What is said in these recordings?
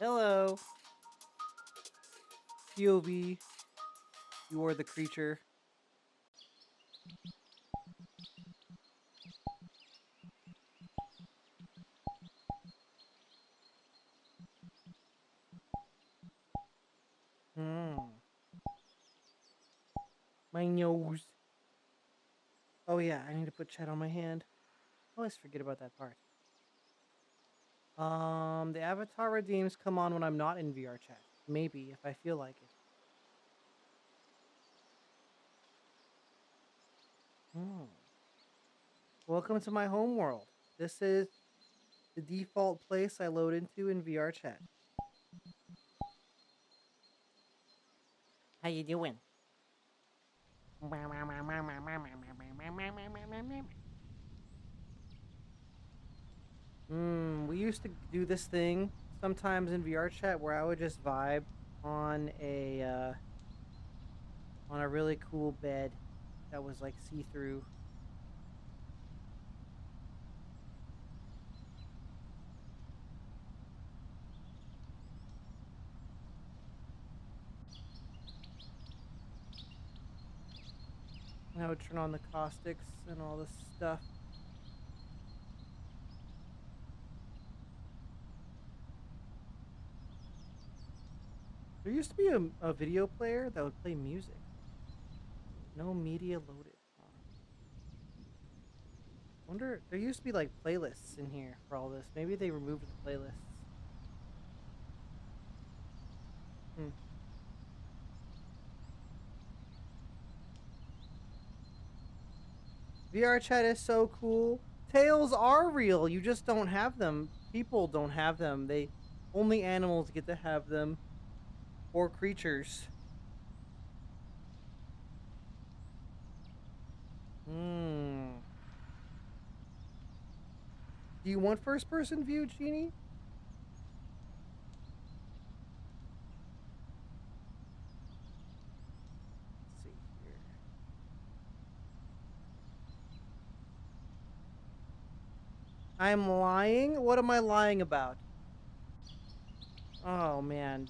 Hello, POV. You are the creature. Hmm. My nose. Oh yeah, I need to put chat on my hand. I always forget about that part. The avatar redeems come on when I'm not in VRChat. Maybe if I feel like it. Hmm. Welcome to my home world. This is the default place I load into in VRChat. How you doing? We used to do this thing sometimes in VRChat where I would just vibe on a really cool bed that was like see-through. And I would turn on the caustics and all this stuff. There used to be a video player that would play music. No media loaded. Huh. Wonder there used to be like playlists in here for all this. Maybe they removed the playlists. Hmm. VR chat is so cool. Tails are real. You just don't have them. People don't have them. They only animals get to have them or creatures. Hmm. Do you want first person view, Genie? Let's see here. I'm lying? What am I lying about? Oh man.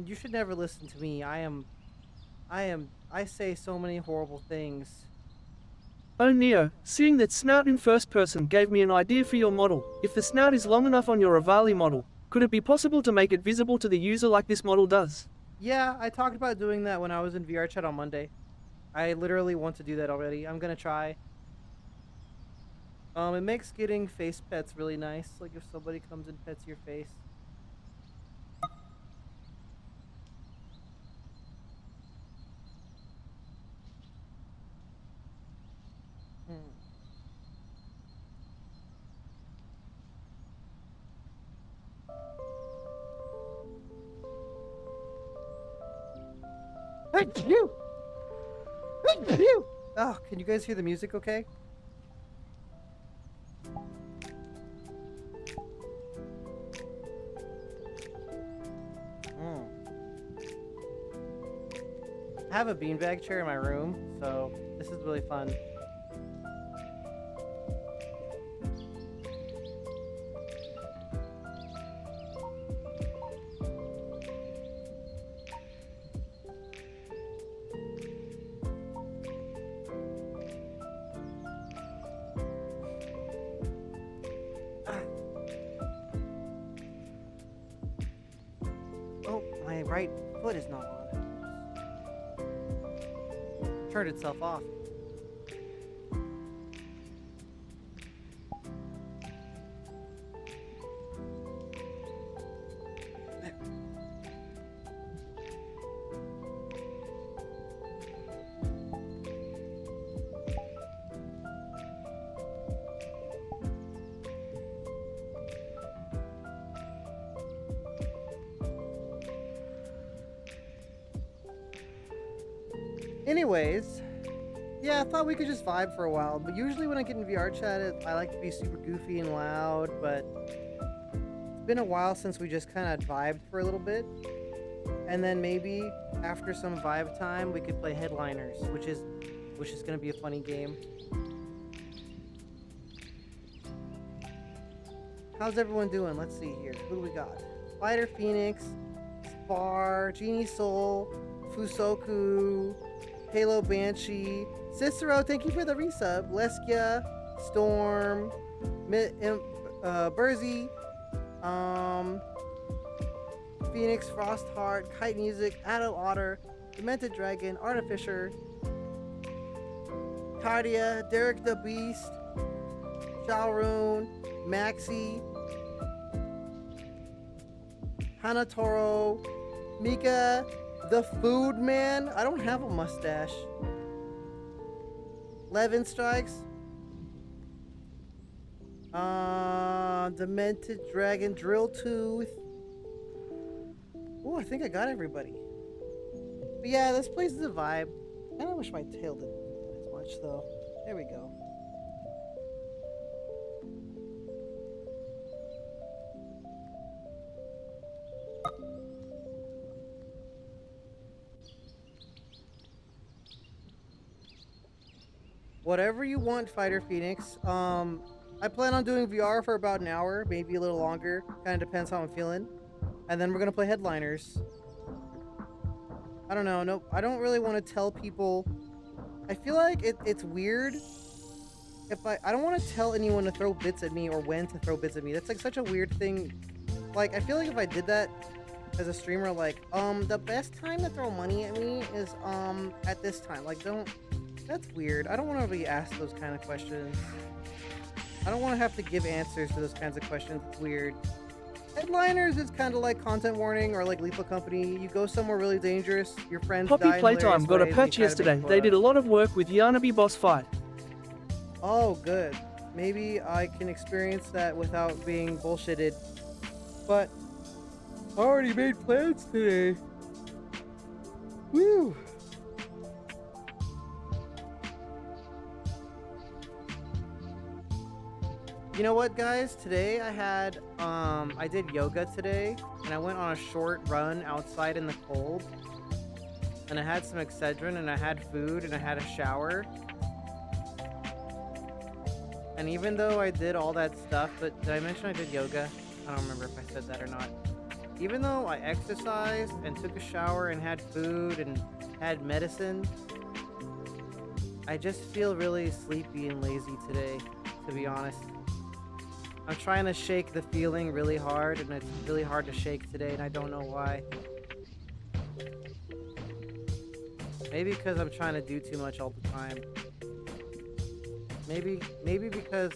You should never listen to me. I say so many horrible things. Oh Neo, seeing that snout in first person gave me an idea for your model. If the snout is long enough on your Rivali model, could it be possible to make it visible to the user like this model does? Yeah, I talked about doing that when I was in VR chat on Monday. I literally want to do that already. I'm gonna try. It makes getting face pets really nice. Like if somebody comes and pets your face. Hmm. Phew! Phew! Oh, can you guys hear the music okay? Hmm. I have a beanbag chair in my room, so this is really fun. Ah. Oh, my right foot is not on. Turned itself off. Anyways, yeah, I thought we could just vibe for a while. But usually when I get in VR chat, I like to be super goofy and loud. But it's been a while since we just kind of vibed for a little bit. And then maybe after some vibe time, we could play Headliners, which is gonna be a funny game. How's everyone doing? Let's see here. Who do we got? Spider Phoenix, Spar, Genie Soul, Fusoku, Halo Banshee, Cicero, thank you for the resub, Leskia, Storm, Burzy, Phoenix, Frostheart, Kite Music, Addo Otter, Demented Dragon, Artificer, Cardia, Derek the Beast, Shalroon, Maxi, Hanatoro, Mika, the Food Man. I don't have a mustache. Levin Strikes. Demented Dragon, Drill Tooth. Oh, I think I got everybody. But yeah, this place is a vibe. I kinda wish my tail didn't move as much though. There we go. Whatever you want, Fighter Phoenix. I plan on doing VR for about an hour, maybe a little longer. Kind of depends how I'm feeling. And then we're gonna play Headliners. I don't know. Nope. I don't really want to tell people. I feel like it's weird. If I don't want to tell anyone to throw bits at me or when to throw bits at me. That's like such a weird thing. Like I feel like if I did that as a streamer, like the best time to throw money at me is at this time. Like don't. That's weird. I don't want to be asked those kind of questions. I don't want to have to give answers to those kinds of questions. It's weird. Headliners is kind of like Content Warning or like Lethal Company. You go somewhere really dangerous, your friends Poppy die in Playtime hilarious got a ways, patch and you yesterday. kinda make They did a fun. lot of work with Yanabe boss fight. Oh, good. Maybe I can experience that without being bullshitted. But I already made plans today. Woo! You know what, guys? Today I did yoga today, and I went on a short run outside in the cold, and I had some Excedrin, and I had food, and I had a shower. And even though I did all that stuff, but did I mention I did yoga? I don't remember if I said that or not. Even though I exercised and took a shower and had food and had medicine, I just feel really sleepy and lazy today, to be honest. I'm trying to shake the feeling really hard, and it's really hard to shake today, and I don't know why. Maybe because I'm trying to do too much all the time. Maybe because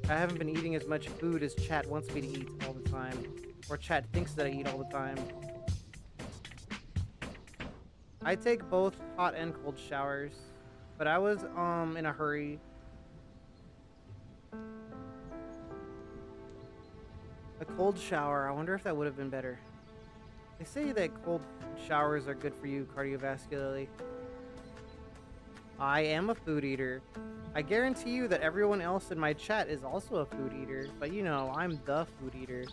I haven't been eating as much food as chat wants me to eat all the time. Or chat thinks that I eat all the time. I take both hot and cold showers, but I was in a hurry. A cold shower, I wonder if that would have been better. They say that cold showers are good for you cardiovascularly. I am a food eater. I guarantee you that everyone else in my chat is also a food eater, but you know, I'm the food eater.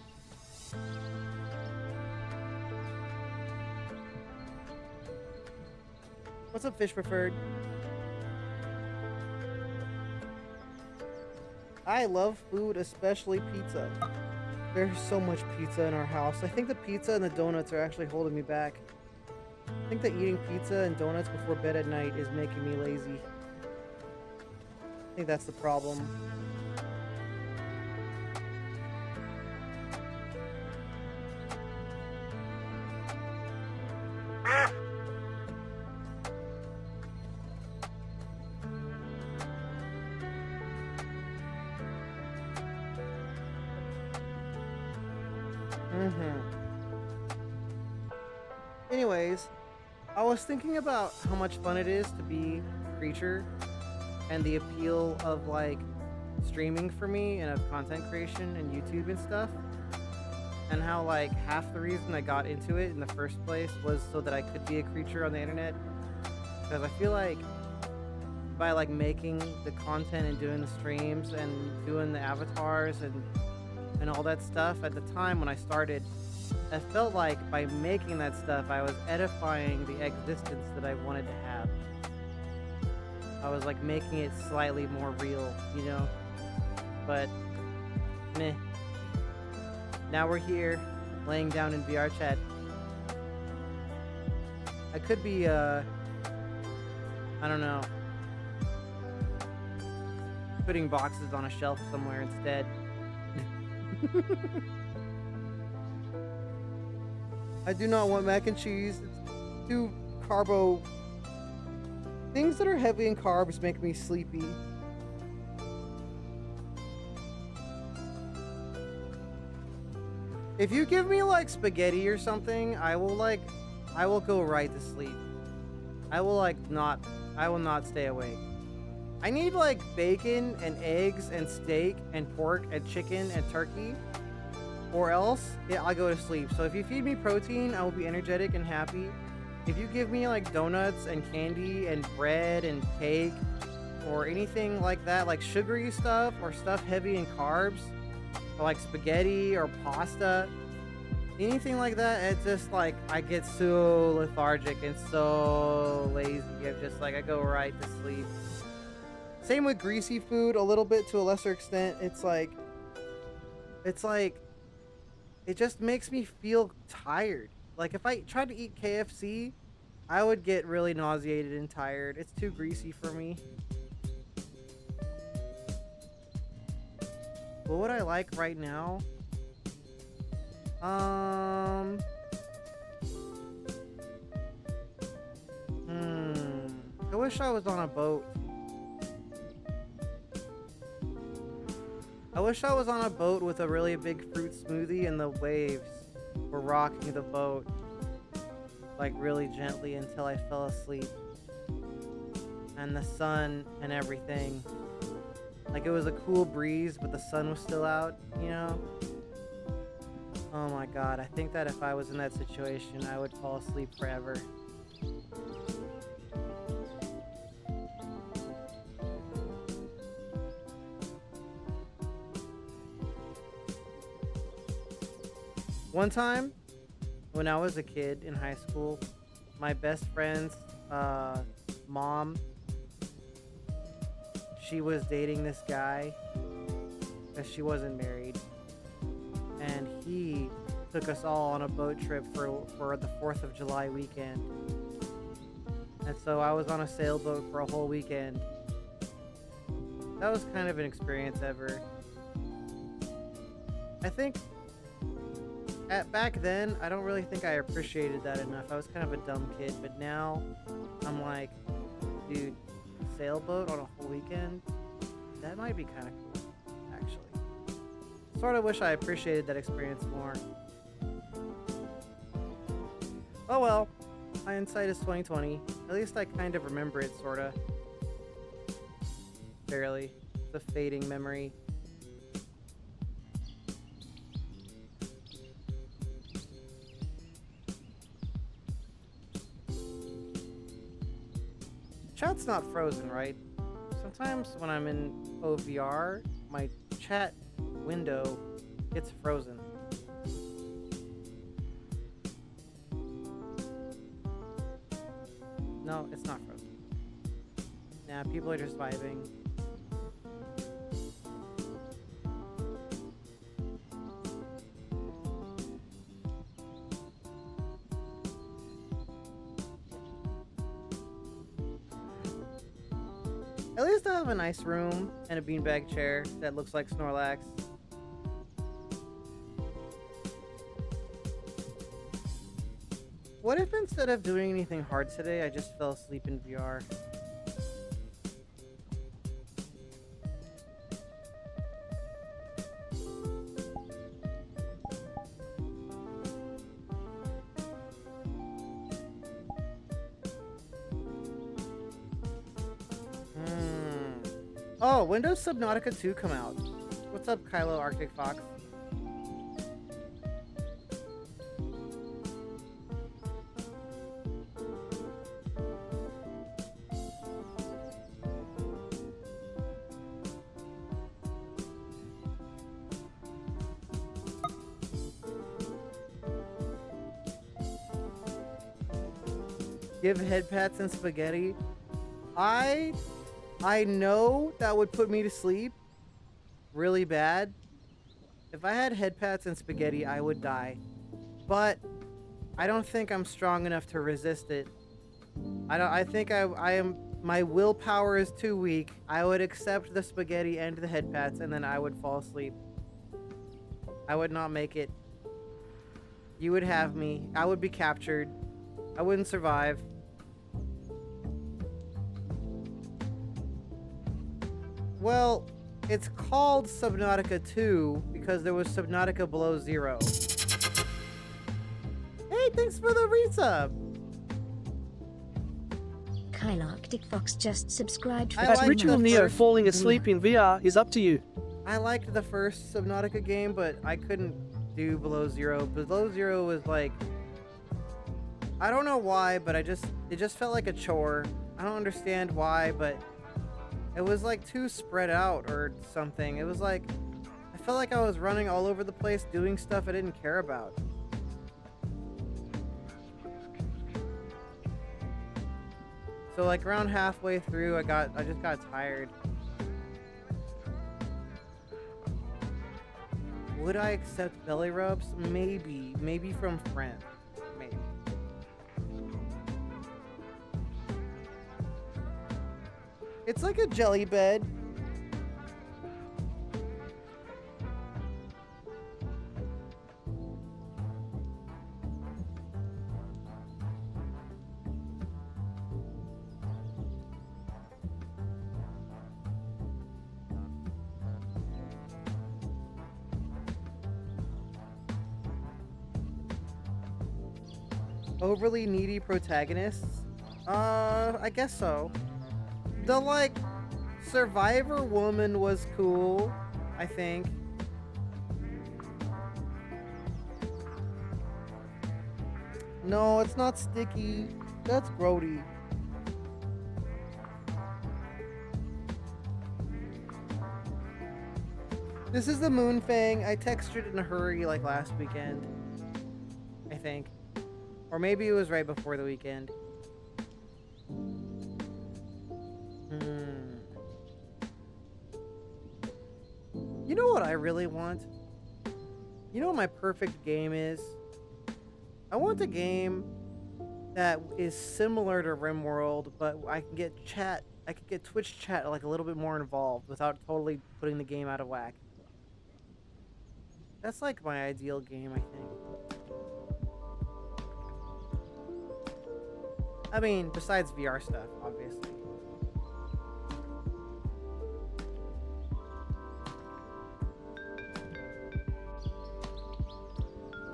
What's up, Fish Preferred? I love food, especially pizza. There's so much pizza in our house. I think the pizza and the donuts are actually holding me back. I think that eating pizza and donuts before bed at night is making me lazy. I think that's the problem. Anyways, I was thinking about how much fun it is to be a creature and the appeal of like streaming for me and of content creation and YouTube and stuff, and how like half the reason I got into it in the first place was so that I could be a creature on the internet, because I feel like by like making the content and doing the streams and doing the avatars and all that stuff at the time when I started, I felt like by making that stuff, I was edifying the existence that I wanted to have. I was like making it slightly more real, you know? But, meh. Now we're here. laying down in VRChat. I could be, I don't know, putting boxes on a shelf somewhere instead. I do not want mac and cheese. It's too carbo. Things that are heavy in carbs make me sleepy. If you give me like spaghetti or something, I will go right to sleep. I will not stay awake. I need like bacon and eggs and steak and pork and chicken and turkey, or else I'll go to sleep. So if you feed me protein, I will be energetic and happy. If you give me like donuts and candy and bread and cake or anything like that, like sugary stuff or stuff heavy in carbs, or like spaghetti or pasta, anything like that, it's just like I get so lethargic and so lazy. I'm just like, I go right to sleep. Same with greasy food, a little bit to a lesser extent. It's like it just makes me feel tired. Like if I tried to eat KFC, I would get really nauseated and tired. It's too greasy for me. What would I like right now? I wish I was on a boat. I wish I was on a boat with a really big fruit smoothie and the waves were rocking the boat like really gently until I fell asleep. And the sun and everything. Like it was a cool breeze, but the sun was still out, you know? Oh my god, I think that if I was in that situation, I would fall asleep forever. One time, when I was a kid in high school, my best friend's mom, she was dating this guy because she wasn't married, and he took us all on a boat trip for the 4th of July weekend. And so I was on a sailboat for a whole weekend. That was kind of an experience ever. I think back then, I don't really think I appreciated that enough. I was kind of a dumb kid, but now I'm like, dude, sailboat on a whole weekend? That might be kind of cool, actually. Sort of wish I appreciated that experience more. Oh well, hindsight is 2020. At least I kind of remember it, sorta. Barely. It's a fading memory. Chat's not frozen, right? Sometimes when I'm in OVR, my chat window gets frozen. No, it's not frozen. Nah, people are just vibing. At least I have a nice room and a beanbag chair that looks like Snorlax. What if instead of doing anything hard today, I just fell asleep in VR? Oh, when does Subnotica 2 come out? What's up, Kylo Arctic Fox? Give head pats and spaghetti. I know that would put me to sleep really bad. If I had head pats and spaghetti, I would die. but I don't think I'm strong enough to resist it. I think I am. My willpower is too weak. I would accept the spaghetti and the head pats, and then I would fall asleep. I would not make it. You would have me. I would be captured. I wouldn't survive. Well, it's called Subnautica 2 because there was Subnautica Below Zero. Hey, thanks for the resub. Kyle Arctic Fox just subscribed for I That like Ritual the Neo first- falling asleep in VR is up to you. I liked the first Subnautica game, but I couldn't do Below Zero. Below Zero was like, I don't know why, but it just felt like a chore. I don't understand why, but it was like too spread out or something. It was like, I felt like I was running all over the place doing stuff I didn't care about. So like around halfway through, I just got tired. Would I accept belly rubs? Maybe from friends. Maybe. It's like a jelly bed. Overly needy protagonists? I guess so. The, like, Survivor woman was cool, I think. No, it's not sticky. That's grody. This is the Moon Fang. I textured it in a hurry like last weekend. I think. Or maybe it was right before the weekend. You know what I really want? You know what my perfect game is? I want a game that is similar to RimWorld, but I can get chat. I could get Twitch chat like a little bit more involved without totally putting the game out of whack. That's like my ideal game, I think. I mean, besides VR stuff, obviously.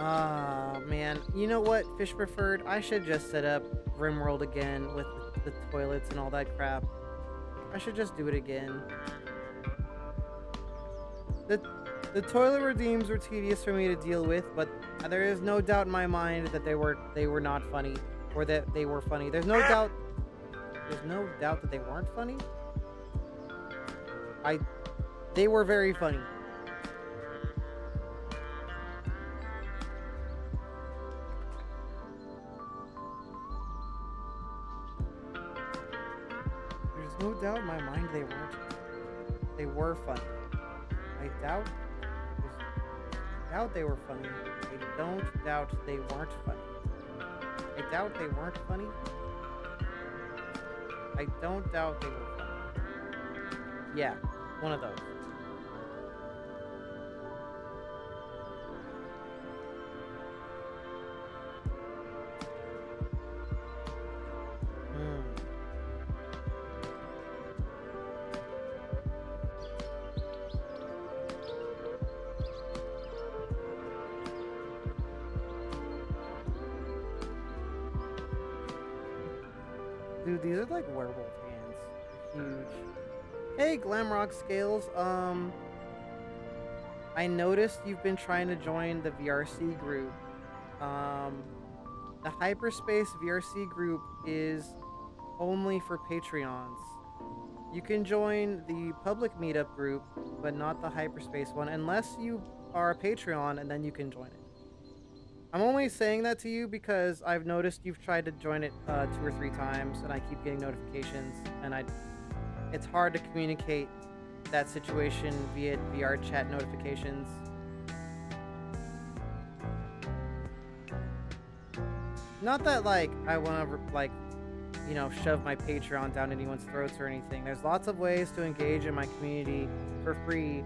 Ah, man. You know what, Fish Preferred? I should just set up RimWorld again with the toilets and all that crap. I should just do it again. The toilet redeems were tedious for me to deal with, but there is no doubt in my mind that they were not funny. Or that they were funny. There's no doubt that they weren't funny. They were very funny. There's no doubt in my mind they weren't. They were funny. I doubt they were funny. I don't doubt they weren't funny. I doubt they weren't funny. I don't doubt they were funny. Yeah, one of those. Dude, these are like werewolf hands. Huge. Hey, Glamrock Scales. I noticed you've been trying to join the VRC group. The Hyperspace VRC group is only for Patreons. You can join the public meetup group, but not the Hyperspace one, unless you are a Patreon, and then you can join it. I'm only saying that to you because I've noticed you've tried to join it 2 or 3 times, and I keep getting notifications, and it's hard to communicate that situation via VRChat notifications. Not that like I want to like, you know, shove my Patreon down anyone's throats or anything. There's lots of ways to engage in my community for free.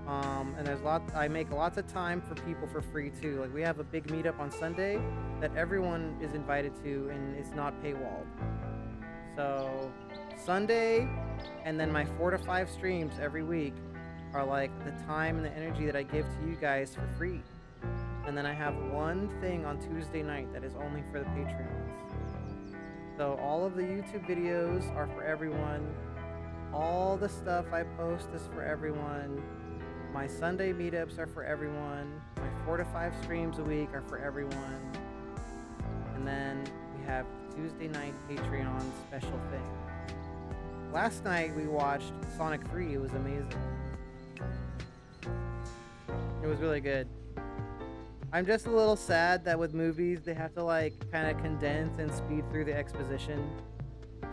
And I make lots of time for people for free too. Like we have a big meetup on Sunday that everyone is invited to, and it's not paywalled. So Sunday, and then my 4 to 5 streams every week are like the time and the energy that I give to you guys for free. And then I have one thing on Tuesday night that is only for the Patreons. So all of the YouTube videos are for everyone. All the stuff I post is for everyone. My Sunday meetups are for everyone. My 4 to 5 streams a week are for everyone. And then we have Tuesday night Patreon special thing. Last night we watched Sonic 3. It was amazing. It was really good. I'm just a little sad that with movies they have to like kind of condense and speed through the exposition.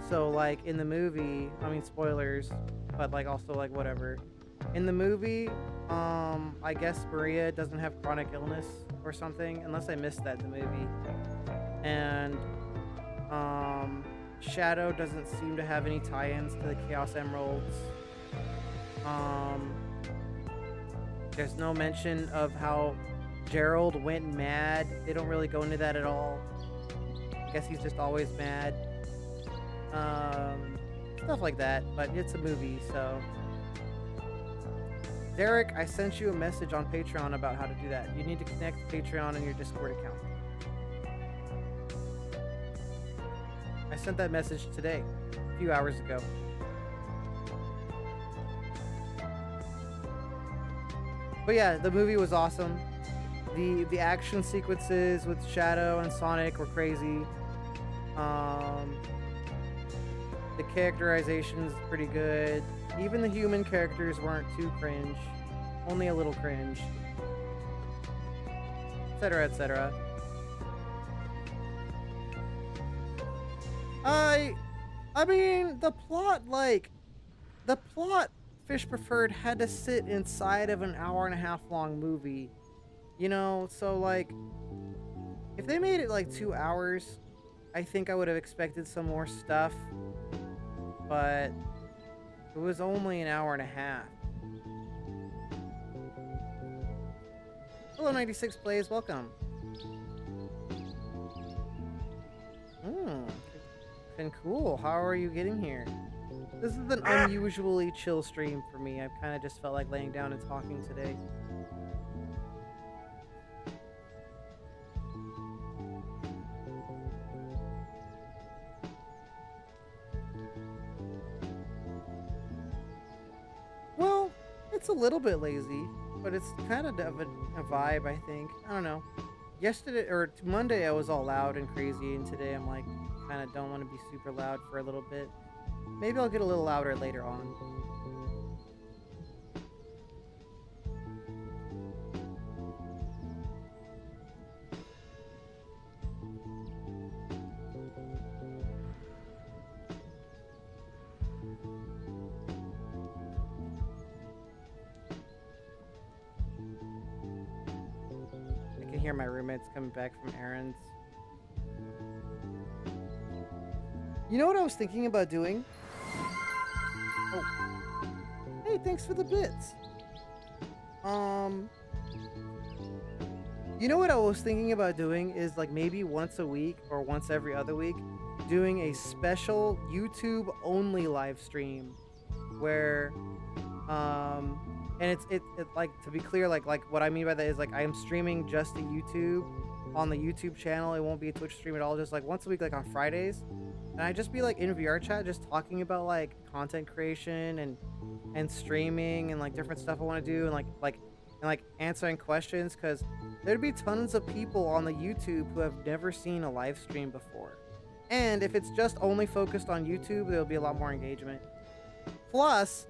So like in the movie, I mean spoilers, but like also like whatever. In the movie, I guess Maria doesn't have chronic illness or something, unless I missed that in the movie. And Shadow doesn't seem to have any tie-ins to the Chaos Emeralds. There's no mention of how Gerald went mad. They don't really go into that at all. I guess he's just always mad. Stuff like that, but it's a movie, so. Derek, I sent you a message on Patreon about how to do that. You need to connect Patreon and your Discord account. I sent that message today, a few hours ago. But yeah, the movie was awesome. The action sequences with Shadow and Sonic were crazy. The characterization is pretty good. Even the human characters weren't too cringe. Only a little cringe. Etc, etc. I mean, the plot, Fish Preferred had to sit inside of an hour-and-a-half long movie. You know, so like, if they made it like 2 hours, I think I would have expected some more stuff. But it was only an hour and a half. Hello, 96 Plays, welcome. Been cool. How are you getting here? This is an unusually chill stream for me. I've kind of just felt like laying down and talking today. Well, it's a little bit lazy, but it's kind of a vibe, I think. I don't know. Yesterday, or Monday, I was all loud and crazy, and today I'm like, kind of don't want to be super loud for a little bit. Maybe I'll get a little louder later on. I can hear my roommates coming back from errands. You know what I was thinking about doing? Oh. Hey, thanks for the bits. You know what I was thinking about doing is like maybe once a week or once every other week doing a special YouTube only live stream where and it's like, to be clear, like what I mean by that is like I am streaming just to YouTube on the YouTube channel. It won't be a Twitch stream at all, just like once a week, like on Fridays. And I just be like in VRChat just talking about like content creation and streaming and like different stuff I want to do and like answering questions, because there'd be tons of people on the YouTube who have never seen a live stream before. And if it's just only focused on YouTube, there'll be a lot more engagement. Plus,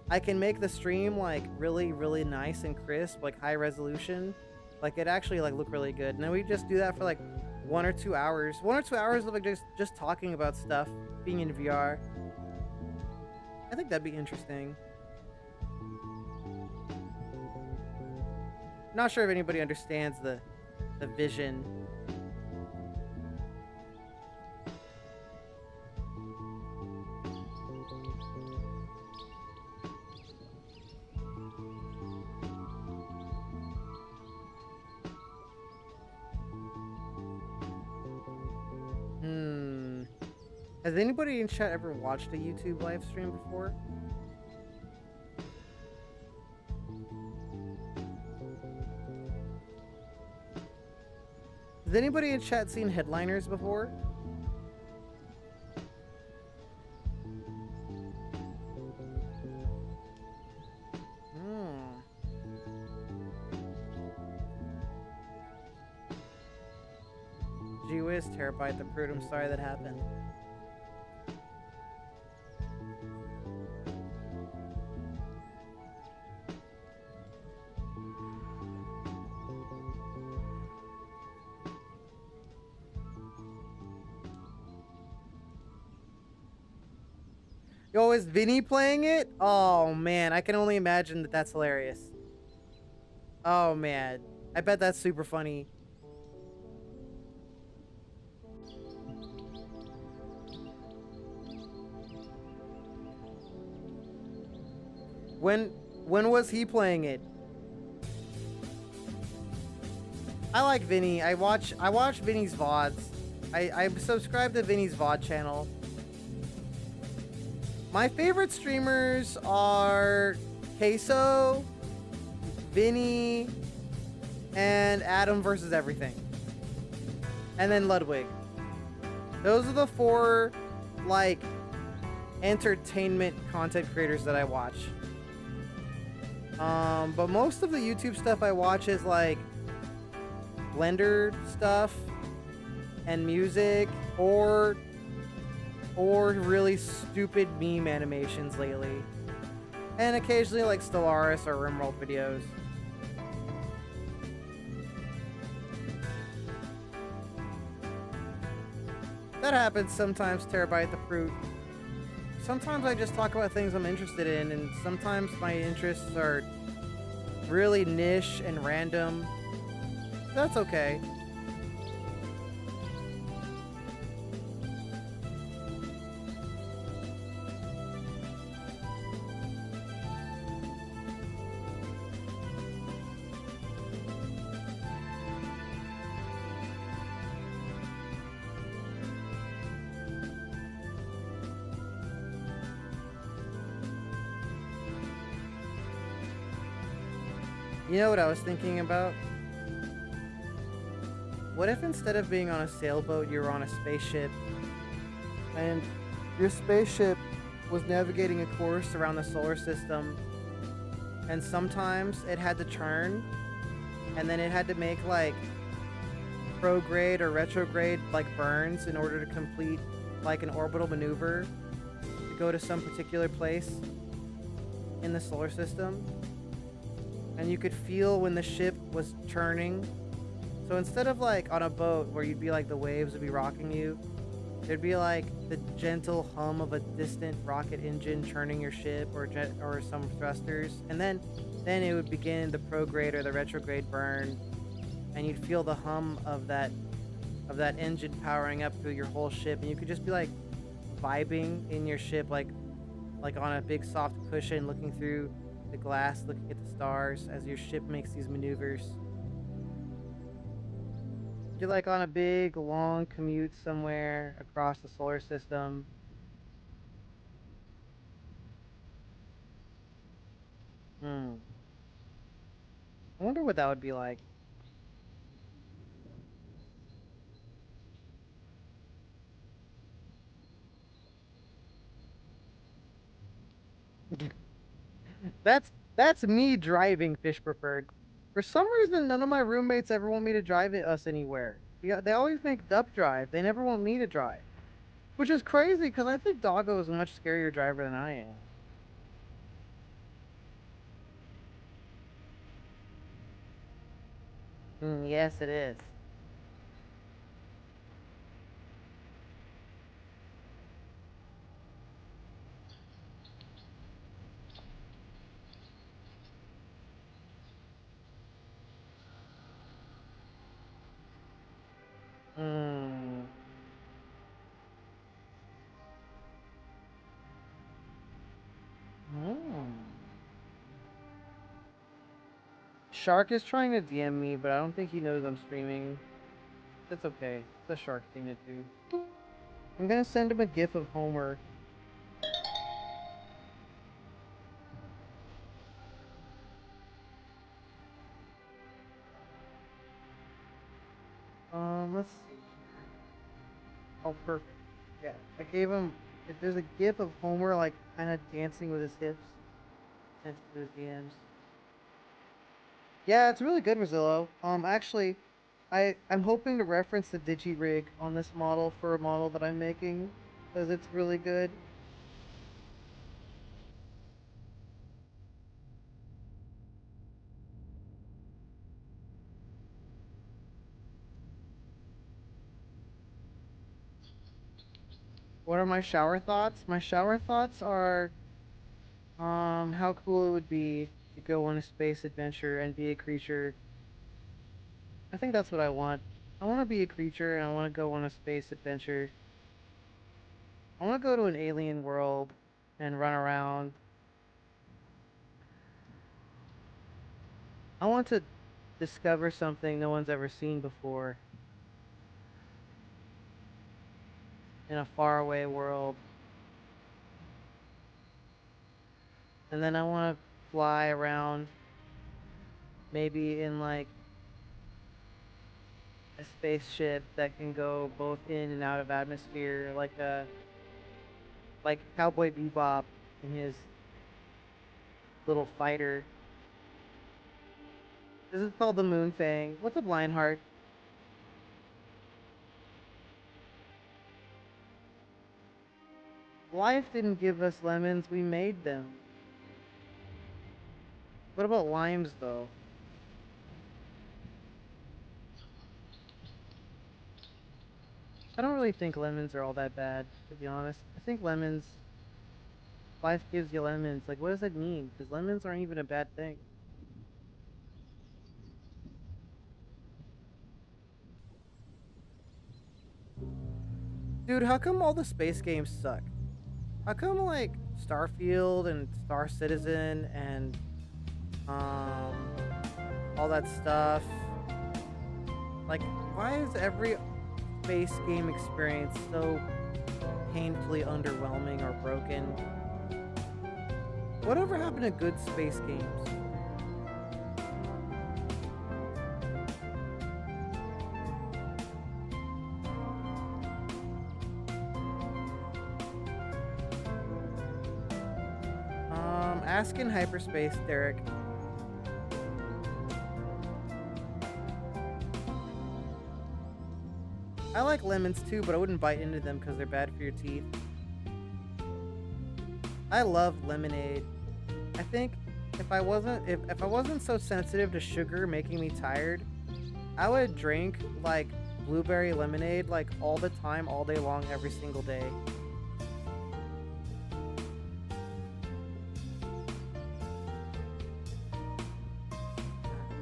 I can make the stream like really, really nice and crisp, like high resolution. Like it actually like look really good. And then we just do that for like 1 or 2 hours. 1 or 2 hours of like just talking about stuff, being in VR. I think that'd be interesting. Not sure if anybody understands the vision. Has anybody in chat ever watched a YouTube live stream before? Has anybody in chat seen headliners before? Gee whiz, Terabyte the Prude, I'm sorry that happened. Yo, is Vinny playing it? Oh man, I can only imagine that that's hilarious. Oh man, I bet that's super funny. When was he playing it? I like Vinny. I watch Vinny's VODs. I subscribe to Vinny's VOD channel. My favorite streamers are Queso, Vinny, and Adam versus everything. And then Ludwig. Those are the four, like, entertainment content creators that I watch. But most of the YouTube stuff I watch is like Blender stuff and music or really stupid meme animations lately. And occasionally like Stellaris or Rimworld videos. That happens sometimes, Terabyte the Fruit. Sometimes I just talk about things I'm interested in, and sometimes my interests are really niche and random. That's okay. You know what I was thinking about? What if instead of being on a sailboat, you were on a spaceship, and your spaceship was navigating a course around the solar system, and sometimes it had to turn, and then it had to make like prograde or retrograde like burns in order to complete like an orbital maneuver to go to some particular place in the solar system? And you could feel when the ship was turning. So instead of like on a boat where you'd be like the waves would be rocking you, there'd be like the gentle hum of a distant rocket engine churning your ship or some thrusters, and then it would begin the prograde or the retrograde burn, and you'd feel the hum of that engine powering up through your whole ship, and you could just be like vibing in your ship like on a big soft cushion looking through the glass, looking at the stars as your ship makes these maneuvers. You're like on a big long commute somewhere across the solar system. I wonder what that would be like. That's me driving, Fish Preferred. For some reason, none of my roommates ever want me to drive us anywhere. Yeah, they always make Dup drive. They never want me to drive. Which is crazy, because I think Doggo is a much scarier driver than I am. Yes, it is. Hmm. Hmm. Shark is trying to DM me, but I don't think he knows I'm streaming. That's okay. It's a Shark thing to do. I'm gonna send him a gif of Homer. Let's see. Oh, perfect. Yeah, I gave him. If there's a gif of Homer, like, kind of dancing with his hips, sent it to his DMs. Yeah, it's really good, Rosillo. Actually, I'm hoping to reference the digi-rig on this model for a model that I'm making, because it's really good. What are my shower thoughts? My shower thoughts are, how cool it would be to go on a space adventure and be a creature. I think that's what I want. I want to be a creature and I want to go on a space adventure. I want to go to an alien world and run around. I want to discover something no one's ever seen before in a faraway world. And then I want to fly around, maybe in like a spaceship that can go both in and out of atmosphere, like Cowboy Bebop in his little fighter. This is called the Moon Fang. What's up, Lionheart? Life didn't give us lemons, we made them. What about limes, though? I don't really think lemons are all that bad, to be honest. I think lemons, life gives you lemons. Like, what does that mean? Because lemons aren't even a bad thing. Dude, how come all the space games suck? How come, like, Starfield and Star Citizen and, all that stuff? Like, why is every space game experience so painfully underwhelming or broken? Whatever happened to good space games? Ask in hyperspace, Derek. I like lemons too, but I wouldn't bite into them because they're bad for your teeth. I love lemonade. I think if I wasn't so sensitive to sugar making me tired, I would drink like blueberry lemonade like all the time, all day long, every single day.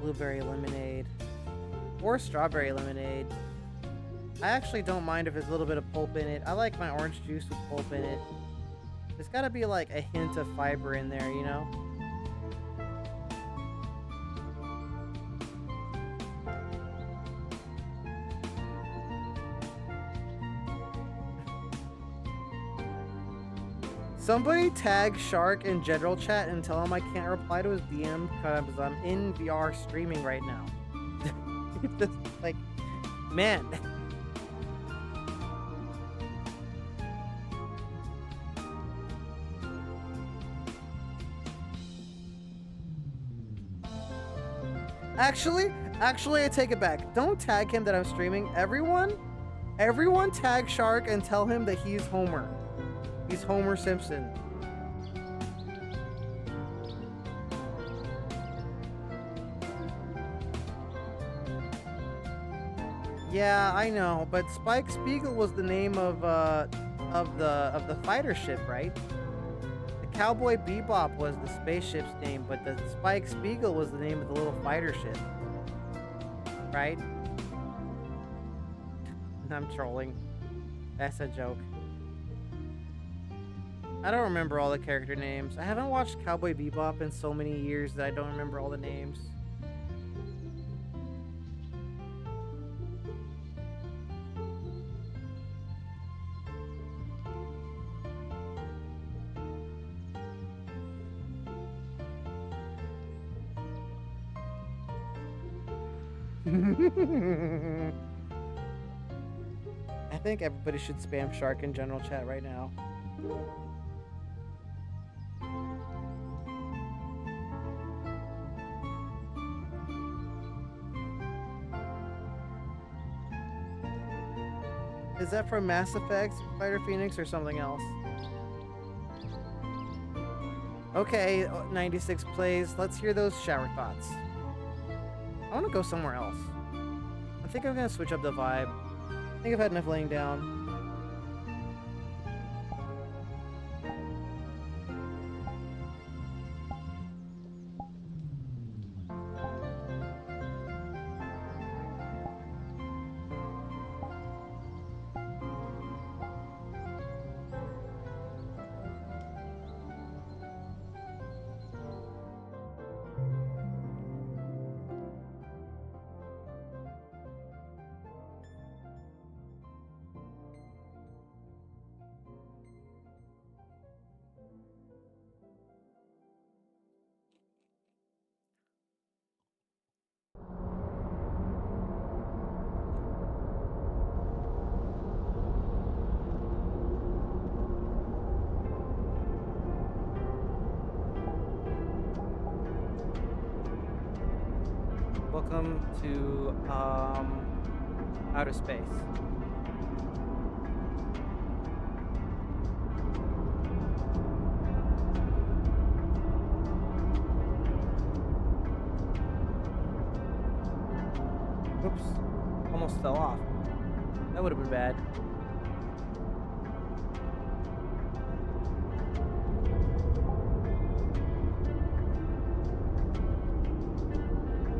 Blueberry lemonade or strawberry lemonade. I actually don't mind if there's a little bit of pulp in it. I like my orange juice with pulp in it. There's gotta be like a hint of fiber in there, you know? Somebody tag Shark in general chat and tell him I can't reply to his DM because I'm in VR streaming right now. Just, like, man. Actually, I take it back. Don't tag him that I'm streaming. Everyone tag Shark and tell him that he's Homer. He's Homer Simpson. Yeah, I know, but Spike Spiegel was the name of the fighter ship, right? The Cowboy Bebop was the spaceship's name, but the Spike Spiegel was the name of the little fighter ship, right? I'm trolling. That's a joke. I don't remember all the character names. I haven't watched Cowboy Bebop in so many years that I don't remember all the names. I think everybody should spam shark in general chat right now. Is that from Mass Effect, Fighter Phoenix, or something else? Okay, 96 plays. Let's hear those shower thoughts. I want to go somewhere else. I think I'm going to switch up the vibe. I think I've had enough laying down. Welcome to outer space. Oops, almost fell off. That would have been bad.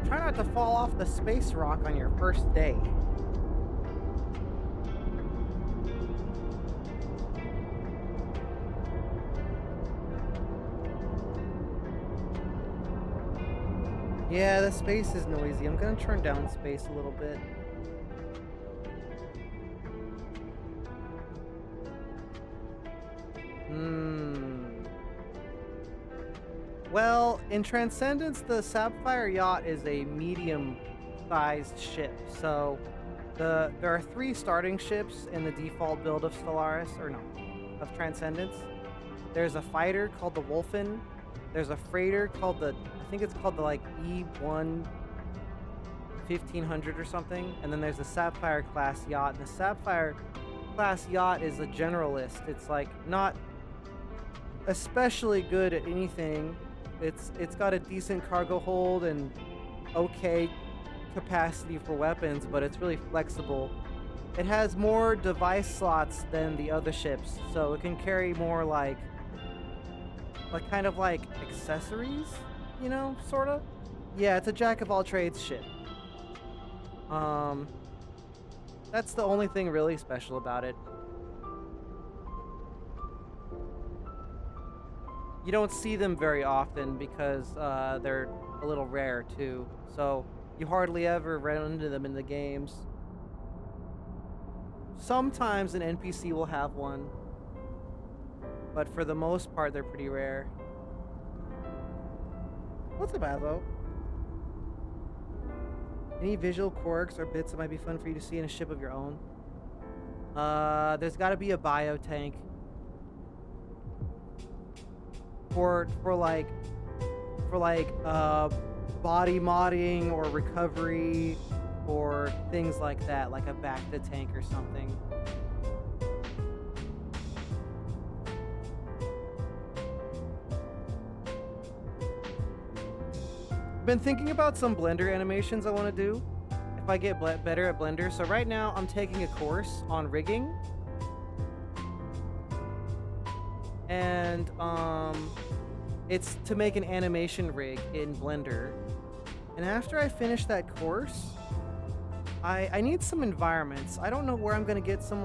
Try not to fall off the space rock on your first day. Yeah, the space is noisy. I'm gonna turn down space a little bit. Well, in Transcendence, the Sapphire Yacht is a medium-sized ship. So, there are 3 starting ships in the default build of Stellaris, or no, of Transcendence. There's a fighter called the Wolfen. There's a freighter called the, I think it's called the like E1 1500 or something. And then there's a Sapphire class yacht. And the Sapphire class yacht is a generalist. It's like not especially good at anything. It's got a decent cargo hold and okay capacity for weapons, but it's really flexible. It has more device slots than the other ships, so it can carry more like kind of like accessories, you know, sorta. Yeah, it's a jack of all trades ship. That's the only thing really special about it. You don't see them very often because they're a little rare too. So you hardly ever run into them in the games. Sometimes an NPC will have one, but for the most part they're pretty rare. What's up, Azo? Any visual quirks or bits that might be fun for you to see in a ship of your own? There's got to be a bio tank. For body modding or recovery or things like that, like a Bacta tank or something. Been thinking about some Blender animations I want to do if I get better at Blender. So right now I'm taking a course on rigging. And it's to make an animation rig in Blender. And after I finish that course, I need some environments. I don't know where I'm gonna get some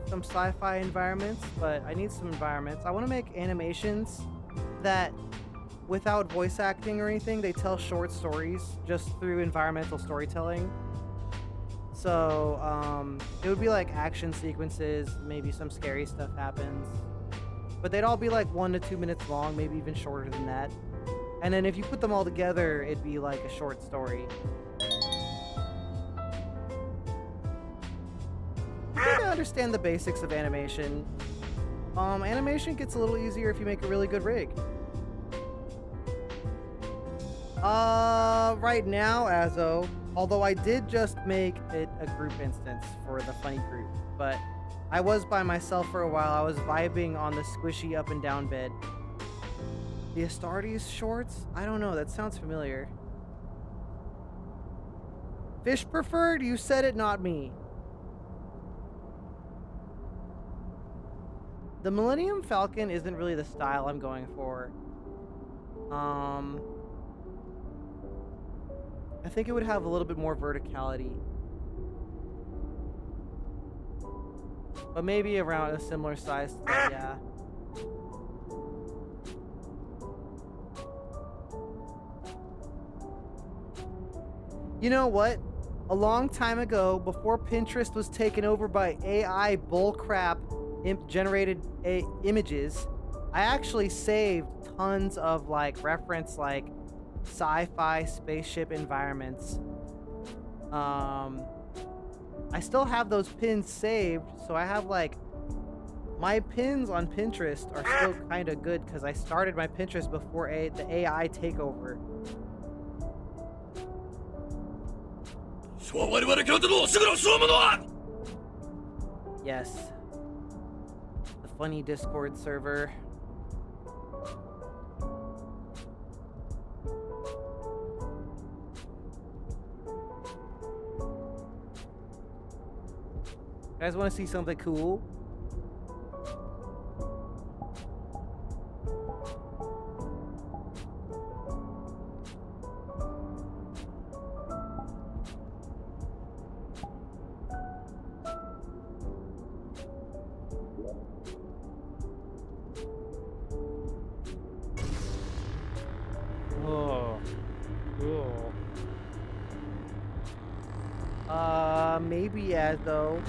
sci-fi environments, but I need some environments. I want to make animations that, without voice acting or anything, they tell short stories just through environmental storytelling. So it would be like action sequences, maybe some scary stuff happens. But they'd all be like 1 to 2 minutes long, maybe even shorter than that. And then if you put them all together, it'd be like a short story. understand the basics of animation. Animation gets a little easier if you make a really good rig. Right now, Azo, although I did just make it a group instance for the funny group, but I was by myself for a while. I was vibing on the squishy up and down bed. The Astartes shorts? I don't know, that sounds familiar. Fish preferred? You said it, not me. The Millennium Falcon isn't really the style I'm going for. I think it would have a little bit more verticality. But maybe around a similar size to that, yeah. You know what? A long time ago, before Pinterest was taken over by AI bullcrap generated images, I actually saved tons of like reference like sci-fi spaceship environments. I still have those pins saved, so I have like my pins on Pinterest are still kind of good because I started my Pinterest before the AI takeover. Yes. The funny Discord server. You guys want to see something cool? Oh, cool. Maybe as though.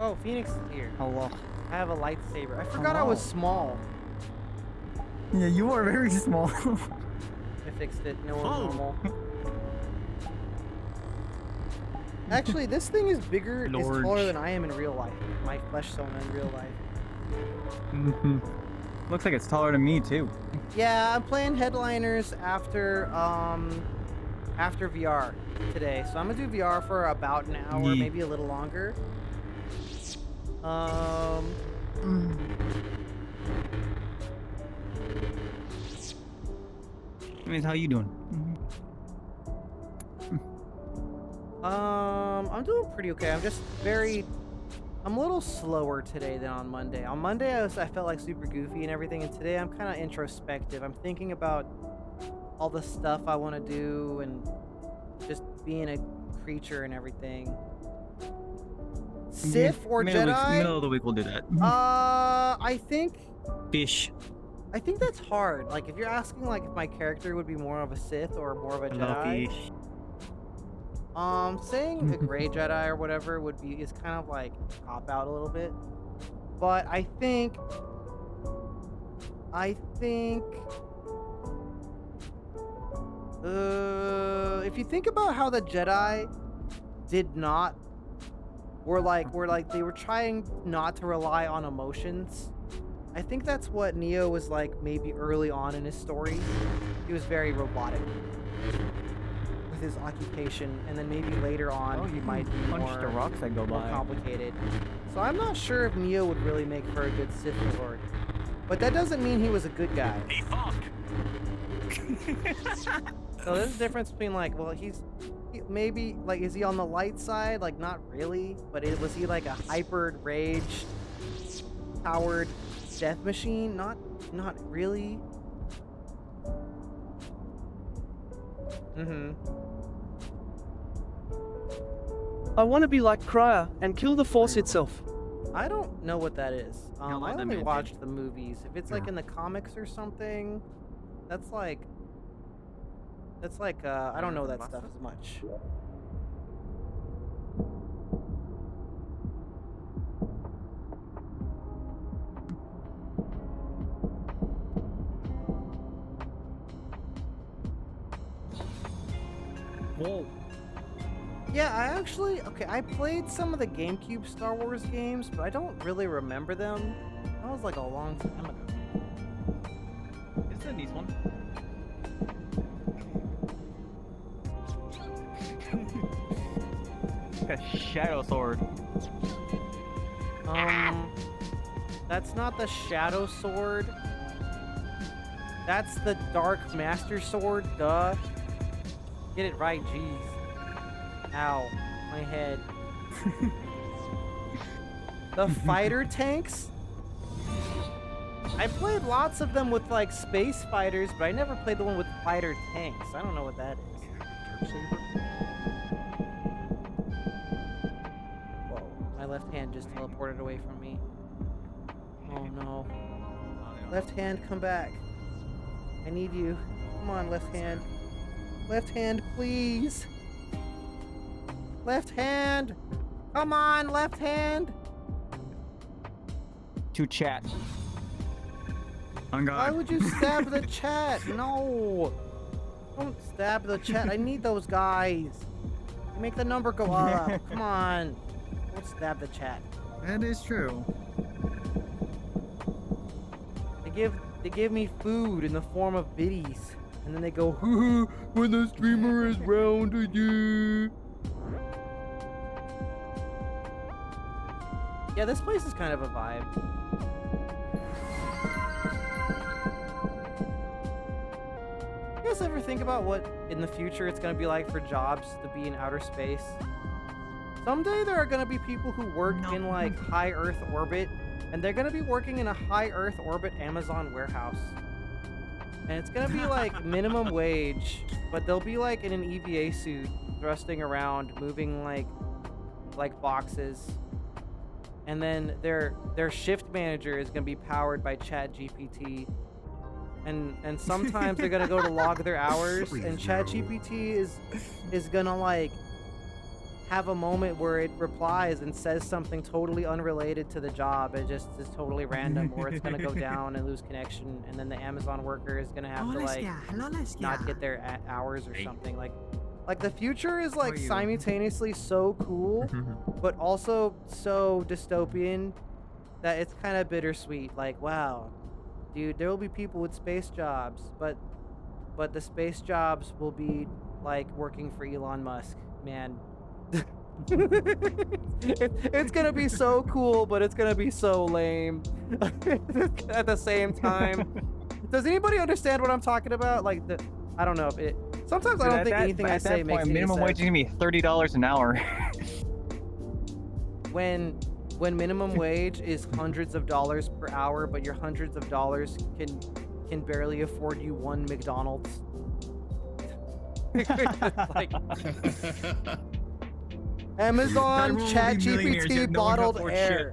Oh, Phoenix is here. Hello. I have a lightsaber. I forgot I was small. Yeah, you are very small. I fixed it. No one's normal. Actually, this thing is bigger, is taller than I am in real life. My flesh tone in real life. Looks like it's taller than me too. Yeah, I'm playing Headliners after VR today. So I'm gonna do VR for about an hour, maybe a little longer. Anyways, how you doing? I'm doing pretty okay. I'm a little slower today than on Monday. On Monday, I felt like super goofy and everything, and today I'm kind of introspective. I'm thinking about all the stuff I want to do and just being a creature and everything. Sith or Jedi? Middle of the week we'll do that. I think Fish. I think that's hard. Like, if you're asking, like, if my character would be more of a Sith or more of a Jedi. Fish. Saying a gray Jedi or whatever is kind of like cop out a little bit. But I think if you think about how the Jedi they were trying not to rely on emotions. I think that's what Neo was like maybe early on in his story. He was very robotic with his occupation, and then maybe later on he might be punch the rocks that go more by. complicated. So I'm not sure if Neo would really make for a good Sith Lord. But that doesn't mean he was a good guy. Hey, fuck! So there's a difference between like, well, maybe like, is he on the light side? Like, not really, but was he like a hyper rage powered death machine? Not really. I want to be like Cryer and kill the Force itself. I don't know what that is. I like that only man watched the movies. If it's like in the comics or something, that's like That's like I don't know that stuff as much. Whoa. Yeah, I played some of the GameCube Star Wars games, but I don't really remember them. That was like a long time ago. It's a nice one. A shadow sword. That's not the Shadow Sword. That's the Dark Master Sword, duh. Get it right, jeez. Ow, my head. The fighter tanks? I played lots of them with like space fighters, but I never played the one with fighter tanks. I don't know what that is. Whoa, my left hand just teleported away from me. Oh no. Left hand, come back. I need you. Come on, left hand. Left hand, please. Left hand. Come on, left hand. To chat. On God. Why would you stab the chat? No. Don't stab the chat. I need those guys. You make the number go up. Come on. Don't stab the chat. That is true. They give me food in the form of biddies. And then they go, hoo, when the streamer is round again. Yeah, this place is kind of a vibe. You guys ever think about what in the future it's gonna be like for jobs to be in outer space? Someday there are gonna be people who work in like high Earth orbit, and they're gonna be working in a high Earth orbit Amazon warehouse. And it's gonna be like minimum wage, but they'll be like in an EVA suit, thrusting around, moving like boxes. And then their shift manager is gonna be powered by ChatGPT. And sometimes they're gonna go to log their hours, and ChatGPT is gonna like have a moment where it replies and says something totally unrelated to the job. It just is totally random, or it's gonna go down and lose connection, and then the Amazon worker is gonna have to like not get their hours or something. Like the future is like simultaneously so cool, but also so dystopian that it's kind of bittersweet. Like, wow, dude, there will be people with space jobs, but the space jobs will be like working for Elon Musk, man. It's gonna be so cool, but it's gonna be so lame at the same time. Does anybody understand what I'm talking about? Like, I don't know if it. Sometimes I don't think anything I say makes any minimum sense. wage is gonna be $30 an hour. When minimum wage is hundreds of dollars per hour, but your hundreds of dollars can barely afford you one McDonald's. Like, Amazon ChatGPT bottled air.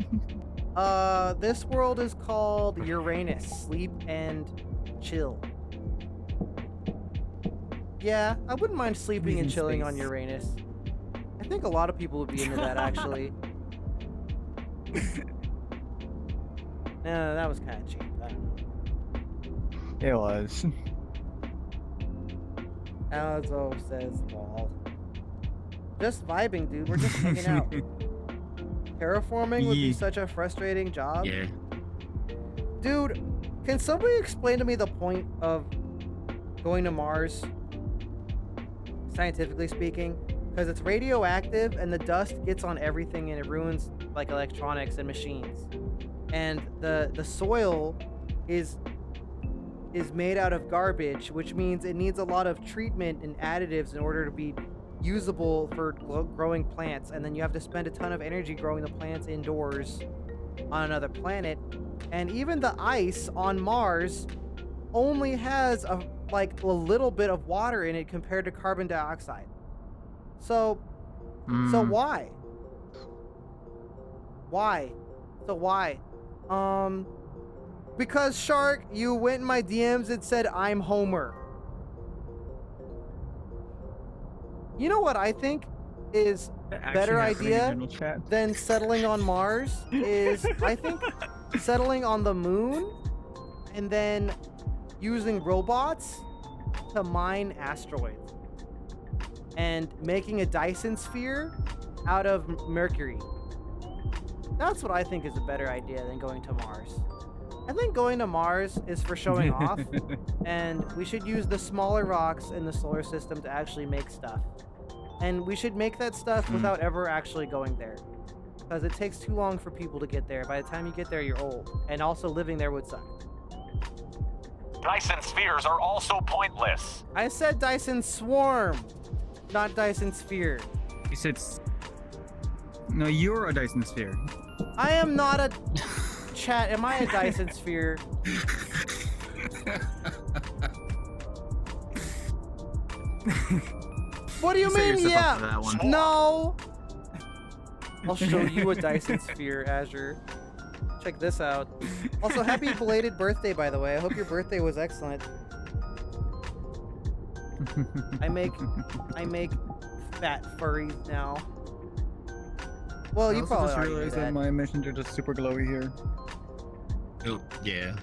This world is called Uranus. Sleep and chill. Yeah, I wouldn't mind sleeping and chilling on Uranus. I think a lot of people would be into that, actually. No, that was kind of cheap. I don't know. It was. Alzo says lol. Just vibing, dude. We're just hanging out. Terraforming would be such a frustrating job. Yeah. Dude, can somebody explain to me the point of going to Mars? Scientifically speaking, because it's radioactive and the dust gets on everything and it ruins like electronics and machines. And the soil is made out of garbage, which means it needs a lot of treatment and additives in order to be usable for growing plants, and then you have to spend a ton of energy growing the plants indoors on another planet. And even the ice on Mars only has a little bit of water in it compared to carbon dioxide. So why? Because Shark, you went in my DMs and said I'm Homer. You know what I think is better idea than settling on Mars is, I think, settling on the moon and then using robots to mine asteroids and making a Dyson sphere out of Mercury. That's what I think is a better idea than going to Mars. I think going to Mars is for showing off, and we should use the smaller rocks in the solar system to actually make stuff. And we should make that stuff without ever actually going there, because it takes too long for people to get there. By the time you get there, you're old, and also living there would suck. Dyson spheres are also pointless. I said Dyson Swarm, not Dyson Sphere. You said... No, you're a Dyson sphere. I am not a... Chat, am I a Dyson Sphere? What do you mean, yeah? No! I'll show you a Dyson Sphere, Azure. Check this out. Also, happy belated birthday, by the way. I hope your birthday was excellent. I make fat furries now. Well, you probably just already realized knew that. my emissions are just super glowy here. Oh, yeah.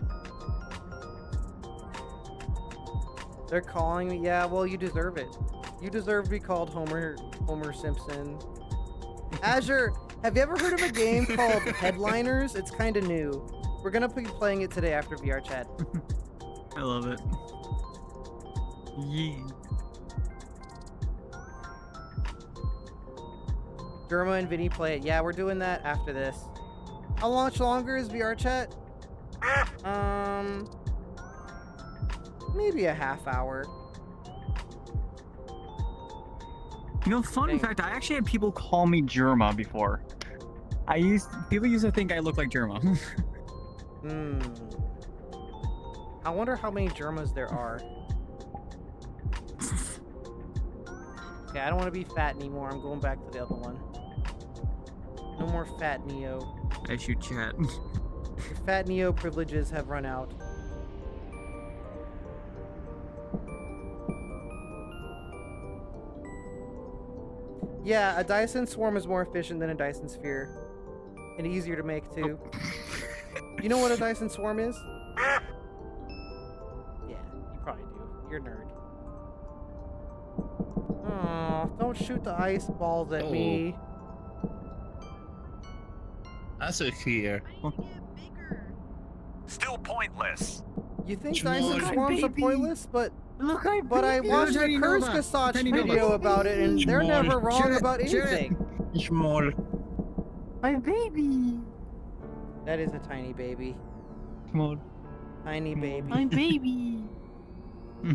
They're calling me. Yeah, well, you deserve it. You deserve to be called Homer Simpson. Azure, have you ever heard of a game called Headliners? It's kind of new. We're gonna be playing it today after VRChat. I love it. Yeah. Germa and Vinny play it. Yeah, we're doing that after this. How much longer is VRChat? Maybe a half hour. You know, fun fact, I actually had people call me Germa before. People used to think I look like Germa. I wonder how many Germas there are. Okay, I don't want to be fat anymore. I'm going back to the other one. No more fat Neo. I shoot chat. Your fat Neo privileges have run out. Yeah, a Dyson Swarm is more efficient than a Dyson Sphere. And easier to make, too. You know what a Dyson Swarm is? Yeah, you probably do. You're a nerd. Oh, don't shoot the ice balls at me. That's a here. Still pointless. You think Small. Dyson Look, Swarms are baby. pointless? But I baby. watched Tiny a Nova. Kurskasach Tiny video Nova. about it, and they're Small. never wrong Shut it, about shut it. anything. Small. My baby. That is a tiny baby. Small. Tiny baby. My baby.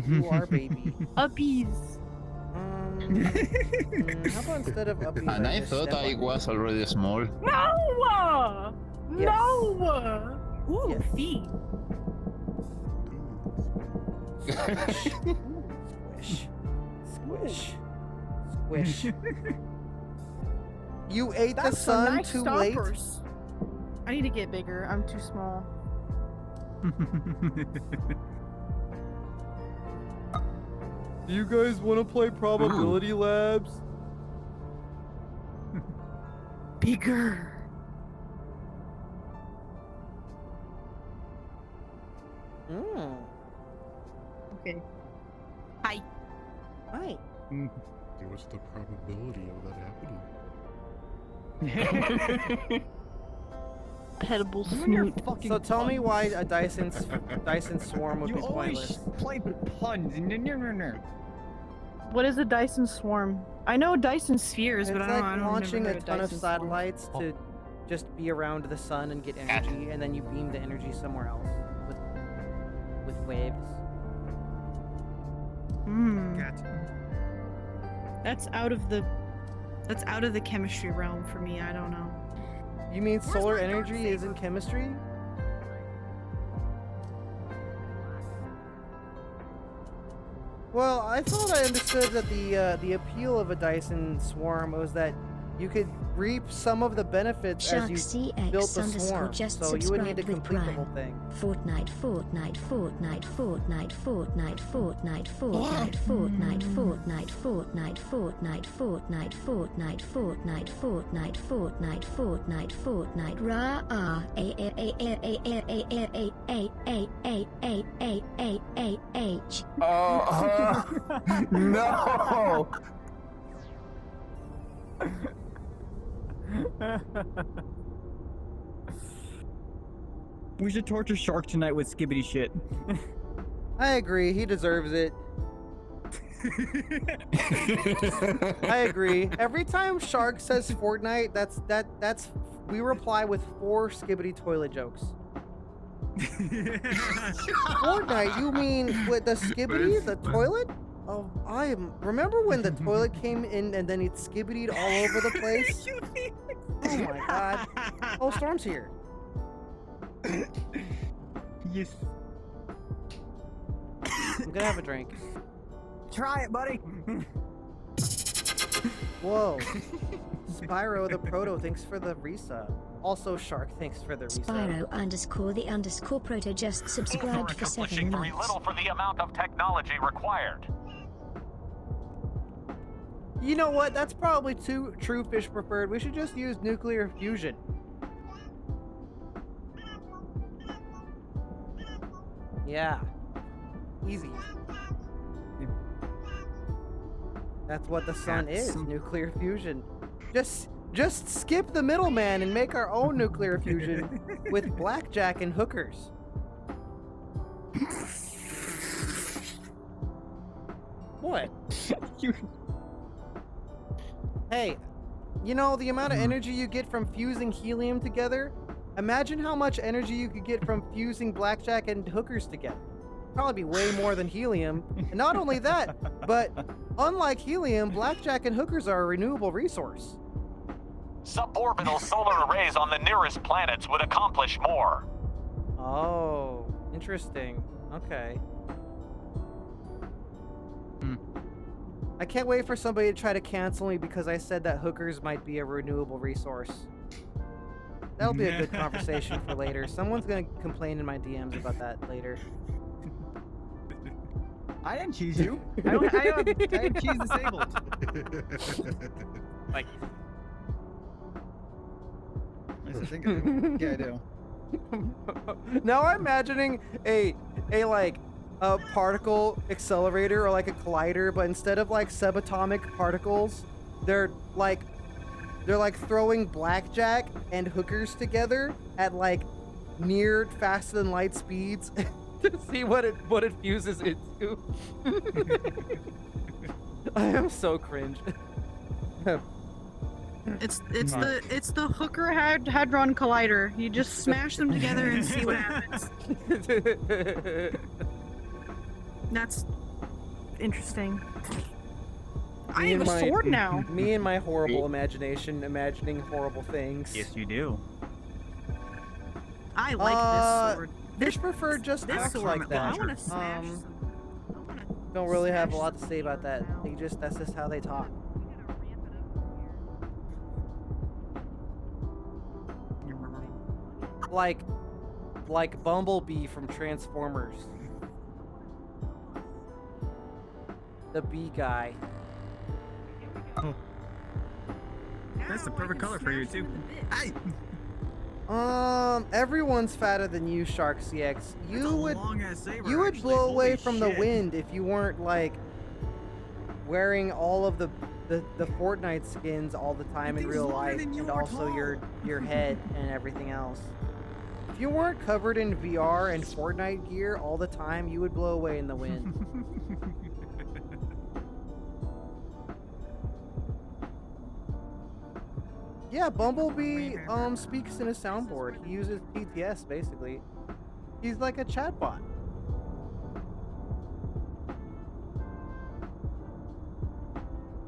You are baby. Uppies. How about instead of uppies? And I just thought step I on was already small. No! Yes. No! Ooh, Yes. feet. Squish. Squish. You ate the That's some sun nice too late? stoppers. I need to get bigger. I'm too small. Do you guys want to play Probability Labs? Bigger. Okay. Hi. Hi. What's the probability of that happening? Petable You're snoot. fucking So tell me pun. why a Dyson Swarm would You be always pointless. play with puns. What is a Dyson Swarm? I know Dyson spheres, It's but like I don't know. launching a I've never heard ton of Dyson Swarm. satellites to just be around the sun and get energy, and then you beam the energy somewhere else with waves. That's out of the chemistry realm for me. I don't know. You mean solar energy isn't chemistry? Well, I thought I understood that the appeal of a Dyson Swarm was that you could reap some of the benefits as you Shark built the CX swarm. just So you would need to subscribed with complete the Prime. whole thing. Fortnite, Fortnite, Fortnite, Fortnite, Fortnite, Fortnite, Fortnite, Fortnite, Fortnite, Fortnite, Fortnite, Fortnite, Fortnite, Fortnite, Fortnite, Fortnite, Fortnite, Fortnite, Ra H. No! We should torture Shark tonight with skibbity shit. I agree. He deserves it. I agree. Every time Shark says Fortnite, that's we reply with 4 skibbity toilet jokes. Fortnite? You mean with the skibbity, the toilet? Oh, remember when the toilet came in and then it skibbity'd all over the place? Oh my god. Oh, Storm's here. Yes. I'm gonna have a drink. Try it, buddy. Whoa. Spyro the Proto, thanks for the resub. Also, Shark, thanks for the resub. Spyro_the_Proto just Both are subscribed for 7 accomplishing very months. little for the amount of technology required. You know what? That's probably too true fish preferred. We should just use nuclear fusion. Yeah. Easy. That's what the sun is, nuclear fusion. Just skip the middleman and make our own nuclear fusion with blackjack and hookers. What? Hey, you know the amount of energy you get from fusing helium together? Imagine how much energy you could get from fusing blackjack and hookers together. Probably be way more than helium. And not only that, but unlike helium, blackjack and hookers are a renewable resource. Suborbital solar arrays on the nearest planets would accomplish more. Oh, interesting. Okay. I can't wait for somebody to try to cancel me because I said that hookers might be a renewable resource. That'll be a good conversation for later. Someone's gonna complain in my DMs about that later. I didn't choose you. I have cheese disabled. Like, I think I do. Yeah, I do. Now I'm imagining a particle accelerator or like a collider, but instead of like subatomic particles, they're like throwing blackjack and hookers together at like near faster than light speeds to see what it fuses into. I am so cringe. It's the hooker hadron collider. You just smash them together and see what happens. That's interesting. I have a sword now. Me and my horrible imagination, imagining horrible things. Yes, you do. I like this sword. Fish prefer just This acts sword, like that. I want to smash some. Don't really have a lot to say about that. That's just how they talk. Like Bumblebee from Transformers. The bee guy. Oh. That's the perfect color for you too. Hey. Everyone's fatter than you, Shark CX. You would actually. blow away Holy from the shit. wind if you weren't like wearing all of the Fortnite skins all the time in Things real longer life, than you and are also tall. your head and everything else. If you weren't covered in VR and Fortnite gear all the time, you would blow away in the wind. Yeah, Bumblebee speaks in a soundboard. He uses PTS basically. He's like a chatbot.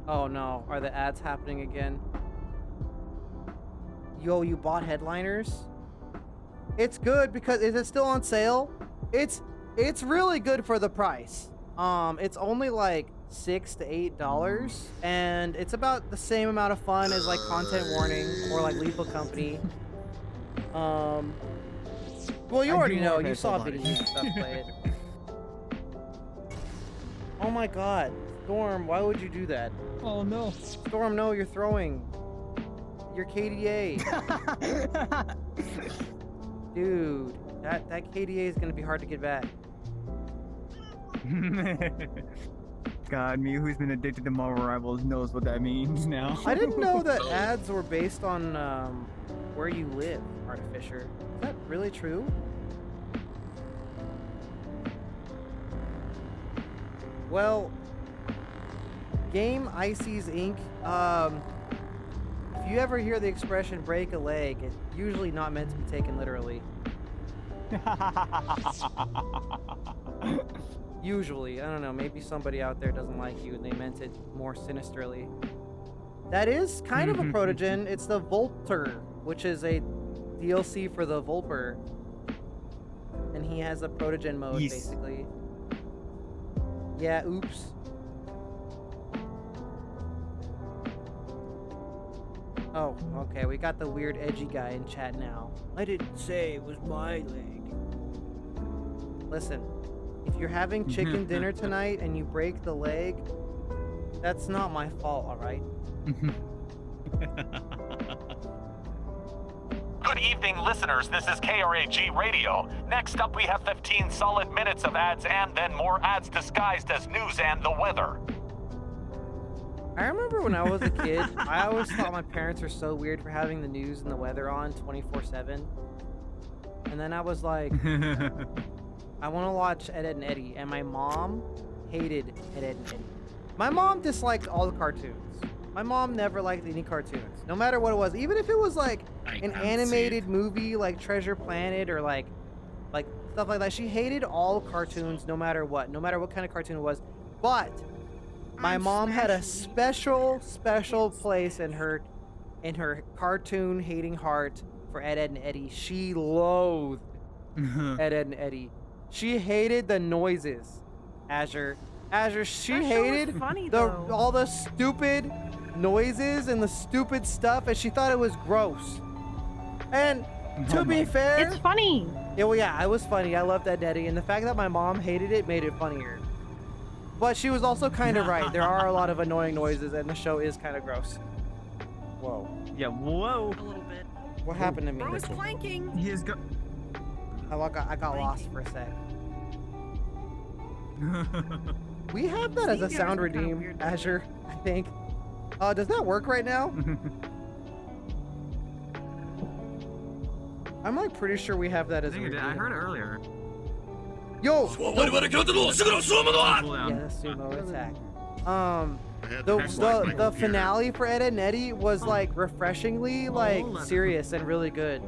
Oh no, are the ads happening again? Yo, you bought headliners? It's good because is it still on sale? It's really good for the price. It's only like $6 to $8, and it's about the same amount of fun as like Content Warning or like Lethal Company. Well, you I already do know. love You it, saw hold on. videos and stuff play it. Oh my God, Storm! Why would you do that? Oh no. Storm, no, you're throwing. Your KDA. Dude, that KDA is gonna be hard to get back. God, me who's been addicted to Marvel Rivals knows what that means now. I didn't know that ads were based on where you live, Artificer. Is that really true? Well, Game Ices Inc. If you ever hear the expression break a leg, it's usually not meant to be taken literally. Usually, I don't know, maybe somebody out there doesn't like you and they meant it more sinisterly. That is kind of a protogen. It's the Volter, which is a DLC for the Volper. And he has a protogen mode, Yes. basically. Yeah, oops. Oh, okay, we got the weird edgy guy in chat now. I didn't say it was my leg. Listen, if you're having chicken dinner tonight and you break the leg, that's not my fault, alright? Good evening, listeners. This is KRAG Radio. Next up, we have 15 solid minutes of ads and then more ads disguised as news and the weather. I remember when I was a kid, I always thought my parents were so weird for having the news and the weather on 24/7. And then I was like, I want to watch Ed, Ed and Eddie, and my mom hated Ed, Ed and Eddie. My mom disliked all the cartoons. My mom never liked any cartoons, no matter what it was. Even if it was like an animated movie like Treasure Planet or like stuff like that, she hated all cartoons, no matter what kind of cartoon it was. But my mom had a special place in her cartoon hating heart for Ed, Ed and Eddie. She loathed Ed, Ed and Eddie. She hated the noises. Azure, she That show was hated funny, though. all the stupid noises and the stupid stuff, and she thought it was gross. And to be fair, It's funny. yeah, well, yeah, it was funny. I loved Ed and Eddie, and the fact that my mom hated it made it funnier. But she was also kind of right. There are a lot of annoying noises, and the show is kind of gross. Whoa. Yeah, whoa. A little bit. What happened to me? Bro is planking. He is go. I got lost for a sec. We have that as a These guys sound are kinda redeem, weird. Azure, I think. Does that work right now? I'm like pretty sure we have that I as a think it did. I redeem. heard it earlier. Yo! Cool Yeah, down. the sumo attack. I had The, to rewind my the computer. finale for Ed and Eddie was like refreshingly like Hold on. serious and really good.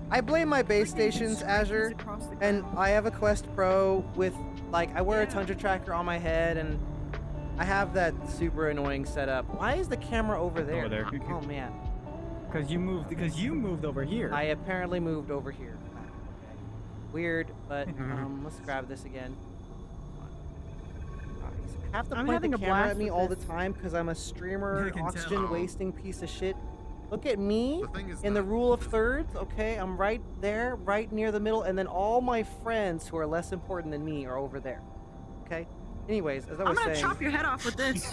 I blame my base stations, Azure, and I have a Quest Pro with like I wear a Tundra tracker on my head and I have that super annoying setup. Why is the camera over there? Over there. Oh man, Because you moved over here. I apparently moved over here. Weird, but let's grab this again. I have to I'm point having the a camera blast at me with all this. the time because I'm a streamer, I can oxygen tell. wasting piece of shit. Look at me The thing is in the that- rule of thirds, okay? I'm right there, right near the middle, and then all my friends who are less important than me are over there. Okay? Anyways, as I I'm was gonna saying, chop your head off with this.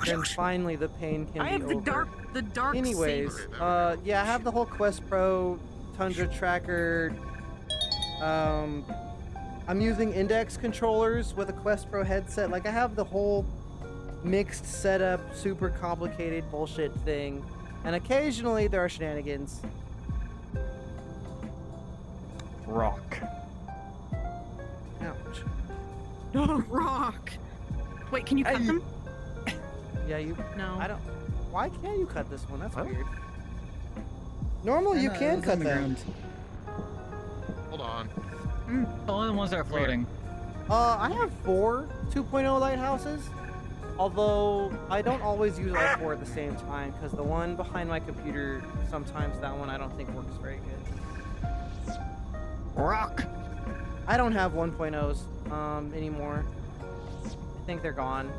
then finally the pain can I be have the over. dark Anyways, saber. yeah, I have the whole Quest Pro Tundra tracker. I'm using index controllers with a Quest Pro headset. Like I have the whole mixed setup, super complicated bullshit thing. And occasionally there are shenanigans. Rock. Ouch. Rock. Wait, can you cut them? Yeah, you. No. I don't. Why can't you cut this one? That's weird. Normally you can cut them. Hold on. Only the ones that are floating. I have 4 2.0 lighthouses. Although I don't always use all 4 at the same time because the one behind my computer, sometimes that one I don't think works very good. Rock. I don't have 1.0s anymore. I think they're gone.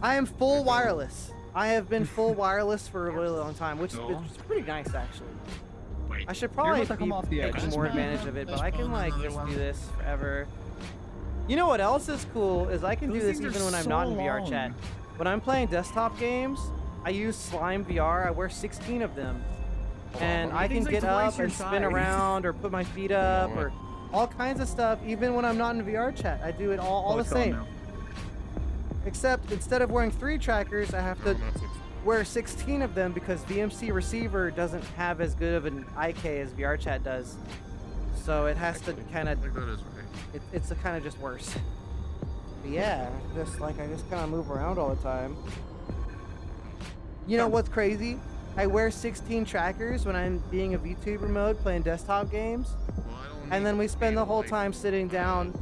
I am full wireless. I have been full wireless for a really long time, which is pretty nice actually. I should probably about to come off the edge. take more advantage of it, but I can like just do this forever. You know what else is cool is I can do this even when I'm not in VRChat. When I'm playing desktop games, I use Slime VR. I wear 16 of them, and I can get up and spin around or put my feet up or all kinds of stuff. Even when I'm not in VRChat, I do it all the same. Except instead of wearing 3 trackers, I have to wear 16 of them because VMC receiver doesn't have as good of an IK as VRChat does. So it has to kind of, it's kind of just worse. But yeah, I just kind of move around all the time. You know what's crazy? I wear 16 trackers when I'm being a VTuber mode playing desktop games. And then we spend the whole time sitting down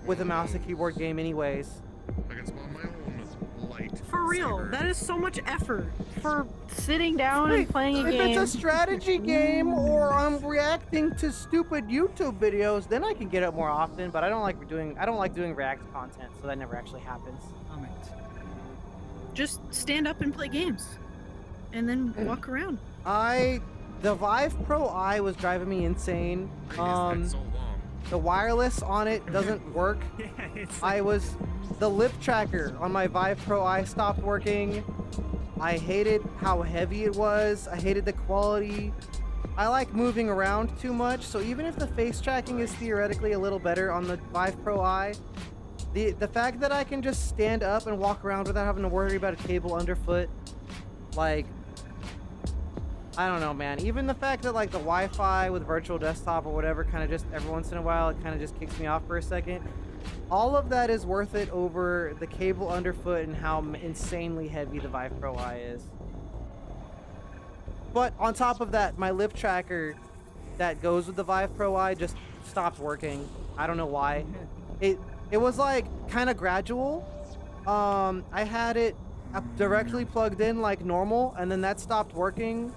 with a mouse and keyboard game anyways. I can spawn my own light. For real, that is so much effort for sitting down and playing a If game. it's a strategy game or I'm reacting to stupid YouTube videos, then I can get up more often. But I don't like doing React content, so that never actually happens. Just stand up and play games, and then walk around. The Vive Pro I was driving me insane. The wireless on it doesn't work. The lip tracker on my Vive Pro I stopped working. I hated how heavy it was. I hated the quality. I like moving around too much, so even if the face tracking is theoretically a little better on the Vive Pro I, the fact that I can just stand up and walk around without having to worry about a cable underfoot, like, I don't know, man. Even the fact that like the Wi-Fi with virtual desktop or whatever kind of just every once in a while it kind of just kicks me off for a second. All of that is worth it over the cable underfoot and how insanely heavy the Vive Pro I is. But on top of that, my lip tracker that goes with the Vive Pro I just stopped working. I don't know why. It was like kind of gradual. I had it directly plugged in like normal, and then that stopped working.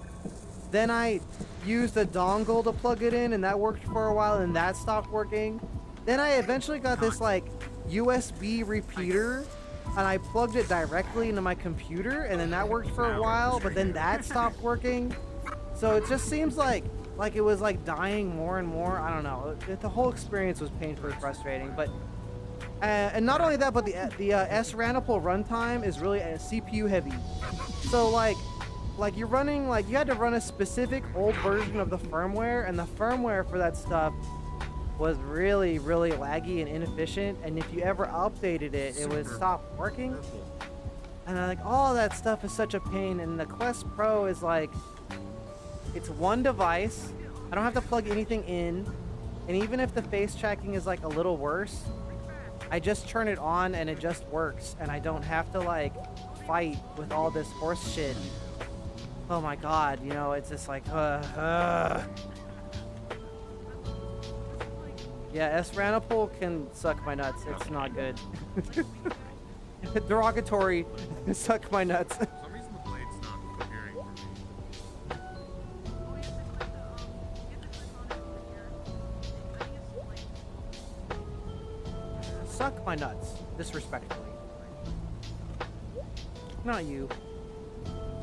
Then I used a dongle to plug it in, and that worked for a while, and that stopped working. Then I eventually got this like USB repeater, and I plugged it directly into my computer, and then that worked for a while, but then that stopped working. So it just seems like it was like dying more and more. I don't know. The whole experience was painfully frustrating, but and not only that, but the SRANAPL runtime is really CPU heavy. So like you're running, you had to run a specific old version of the firmware, and the firmware for that stuff was really, really laggy and inefficient, and if you ever updated it, it would stop working. And all that stuff is such a pain, and the Quest Pro is like, it's one device, I don't have to plug anything in, and even if the face tracking is like a little worse, I just turn it on and it just works, and I don't have to like fight with all this horse shit. Oh my god, you know, it's just like, Yeah, SRANAPL can suck my nuts. It's not good. Derogatory, suck my nuts. For some reason the blade's not appearing for me. Suck my nuts, disrespectfully. Not you.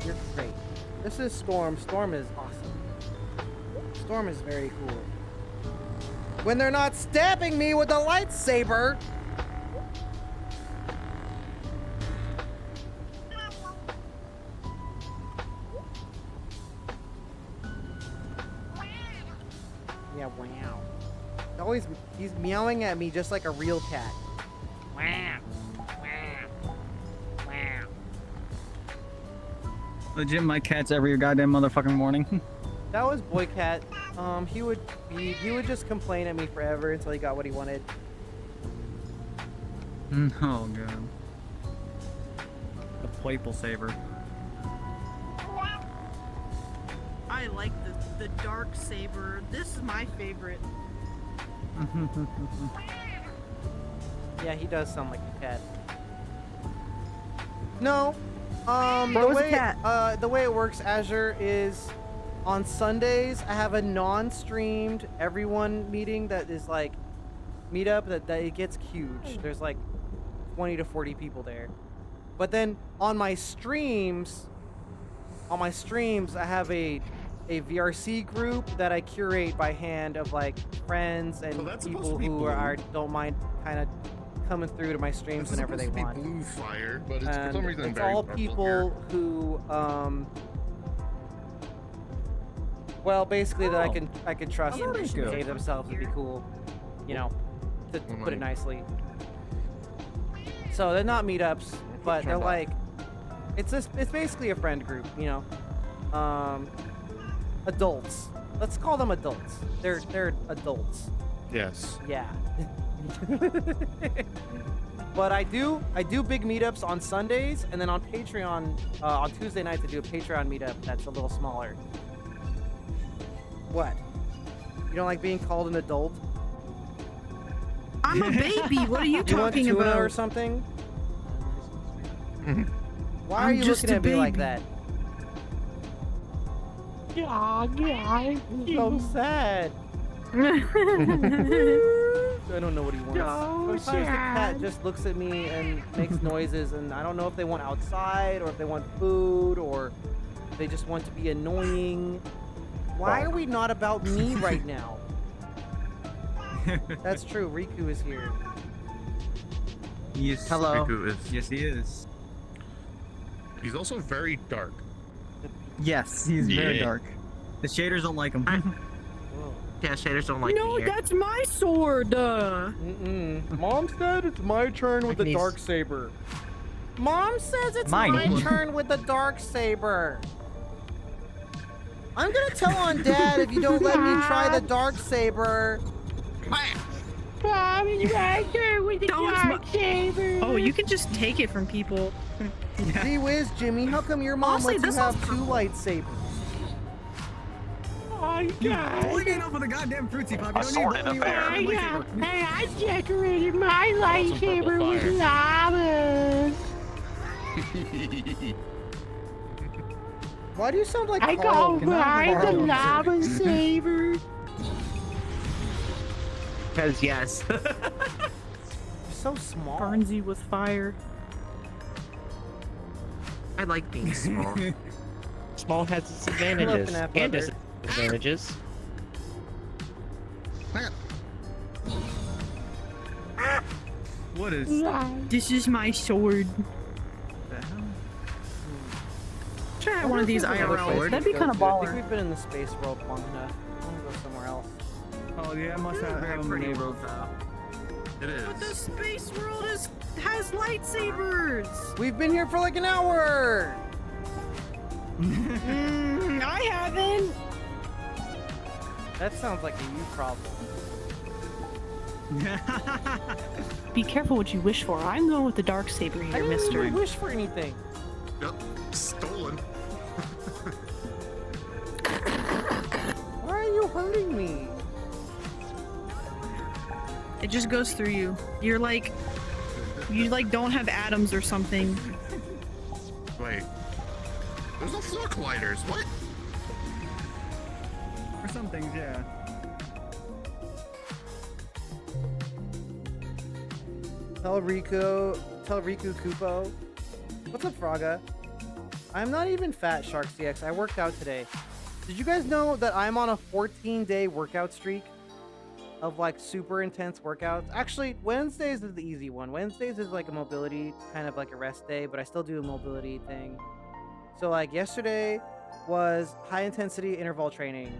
You're great. This is Storm. Storm is awesome. Storm is very cool. When they're not stabbing me with a lightsaber! Yeah, wow. He's meowing at me just like a real cat. Wow. Legit, my cat's every goddamn motherfucking morning. That was Boy Cat. He would just complain at me forever until he got what he wanted. Oh god. The Playful Saber. I like the dark saber. This is my favorite. Yeah, he does sound like a cat. No. What was a cat? The way it works, Azure, is On Sundays, I have a non-streamed everyone meeting that is like meetup that it gets huge. There's like 20 to 40 people there. But then on my streams, I have a VRC group that I curate by hand of like friends and that's supposed people to be who blue. don't mind kind of coming through to my streams whenever they want. Blue fire, but it's for And some reason it's very all purple people here. who well, basically that I could trust and that's good. behave themselves and be cool, you know, to put it nicely. So they're not meetups, but they're like, it's basically a friend group, you know, adults. Let's call them adults. They're adults. Yes. Yeah. But I do big meetups on Sundays, and then on Patreon on Tuesday nights I do a Patreon meetup that's a little smaller. What? You don't like being called an adult? I'm a baby. What are you You want talking tuna about? or something? Why are I'm you just looking a at me like baby. that? So sad. I don't know what he wants. Sometimes the cat just looks at me and makes noises, and I don't know if they want outside or if they want food or they just want to be annoying. Why are we not about me right now? That's true. Riku is here. Yes. Hello. Riku is. Yes, he is. He's also very dark. Yes, he's very Yeah. dark. The shaders don't like him. Yeah, shaders don't like No, me here. that's my sword. Mom said it's my turn with the Agnes. dark saber. Mom says it's Mine. my turn with the dark saber. I'm gonna tell on Dad if you don't let me try the dark saber. Mom, it's my turn with the dark saber. Oh, you can just take it from people. Gee whiz, Jimmy, how come your mom Honestly, lets you this have sounds two purple. lightsabers? Pulling it over the goddamn fruitsy pop. You don't Assorted need affair. Hey, I decorated my lightsaber with llamas. Why do you sound like Carl? llama saber. Because yes. You're so small. Burns you with fire. I like being small. Small has its Look, advantages an and apple. disadvantages. What is? This is my sword. Try out one of these IRL. That'd be kind of I think baller. we've been in the space world long enough. I'm gonna go somewhere else. Oh yeah, I must have Very him pretty enabled. world though. It But the is. space world has lightsabers. We've been here for like an hour. I haven't. That sounds like a you problem. Be careful what you wish for. I'm going with the dark saber I here, didn't mister. even wish for anything. Yep. Stolen. Why are you hurting me? It just goes through you. You don't have atoms or something. Wait. There's no floor colliders. What? For some things, yeah. Tell Riku Kupo. What's up, Fraga? I'm not even fat, Shark CX. I worked out today. Did you guys know that I'm on a 14-day workout streak of like super intense workouts? Actually, Wednesdays is the easy one. Wednesdays is like a mobility, kind of like a rest day, but I still do a mobility thing. So like yesterday was high intensity interval training.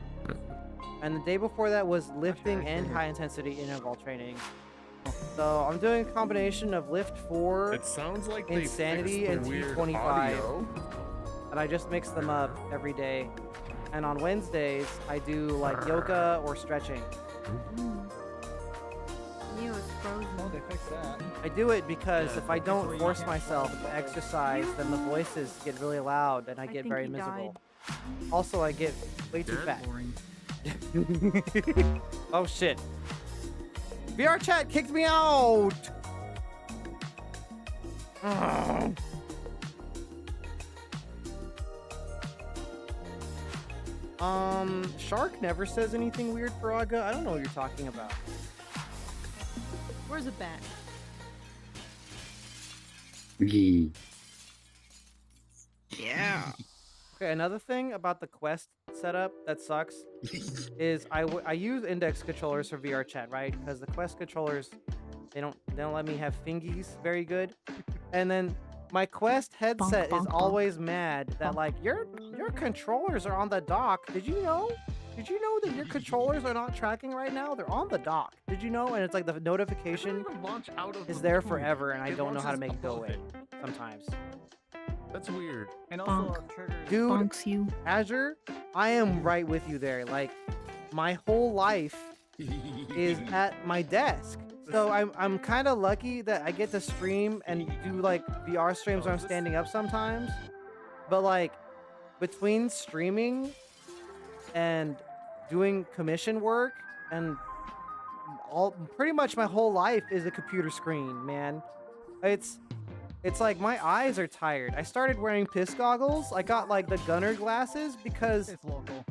And the day before that was lifting and high intensity interval training. So I'm doing a combination of lift 4 It sounds like they Insanity fixed and the weird T25. audio. and I just mix them up every day. And on Wednesdays, I do like yoga or stretching. Neo is frozen. Oh, they fixed that. I do it because if I don't force myself to exercise, then the voices get really loud and I get think very he miserable. Also, I get way too fat. Boring. Oh shit. VRChat kicked me out! Ugh. Shark never says anything weird for Aga. I don't know what you're talking about. Where's a bat? Yeah. Okay, another thing about the Quest setup that sucks is I use index controllers for VRChat, right? Because the Quest controllers, they don't let me have fingies very good. And then my Quest headset is always mad that like your controllers are on the dock. Did you know? Did you know that your controllers are not tracking right now? They're on the dock. Did you know? And it's like the notification is there forever, and I don't know how to make it go away sometimes. That's weird. And also, Dude, Bonks you. Azure, I am right with you there. Like, my whole life is at my desk. So I'm kind of lucky that I get to stream and do like VR streams where I'm standing up sometimes. But like, between streaming and doing commission work and pretty much my whole life is a computer screen, man. It's like my eyes are tired. I started wearing piss goggles. I got like the gunner glasses because,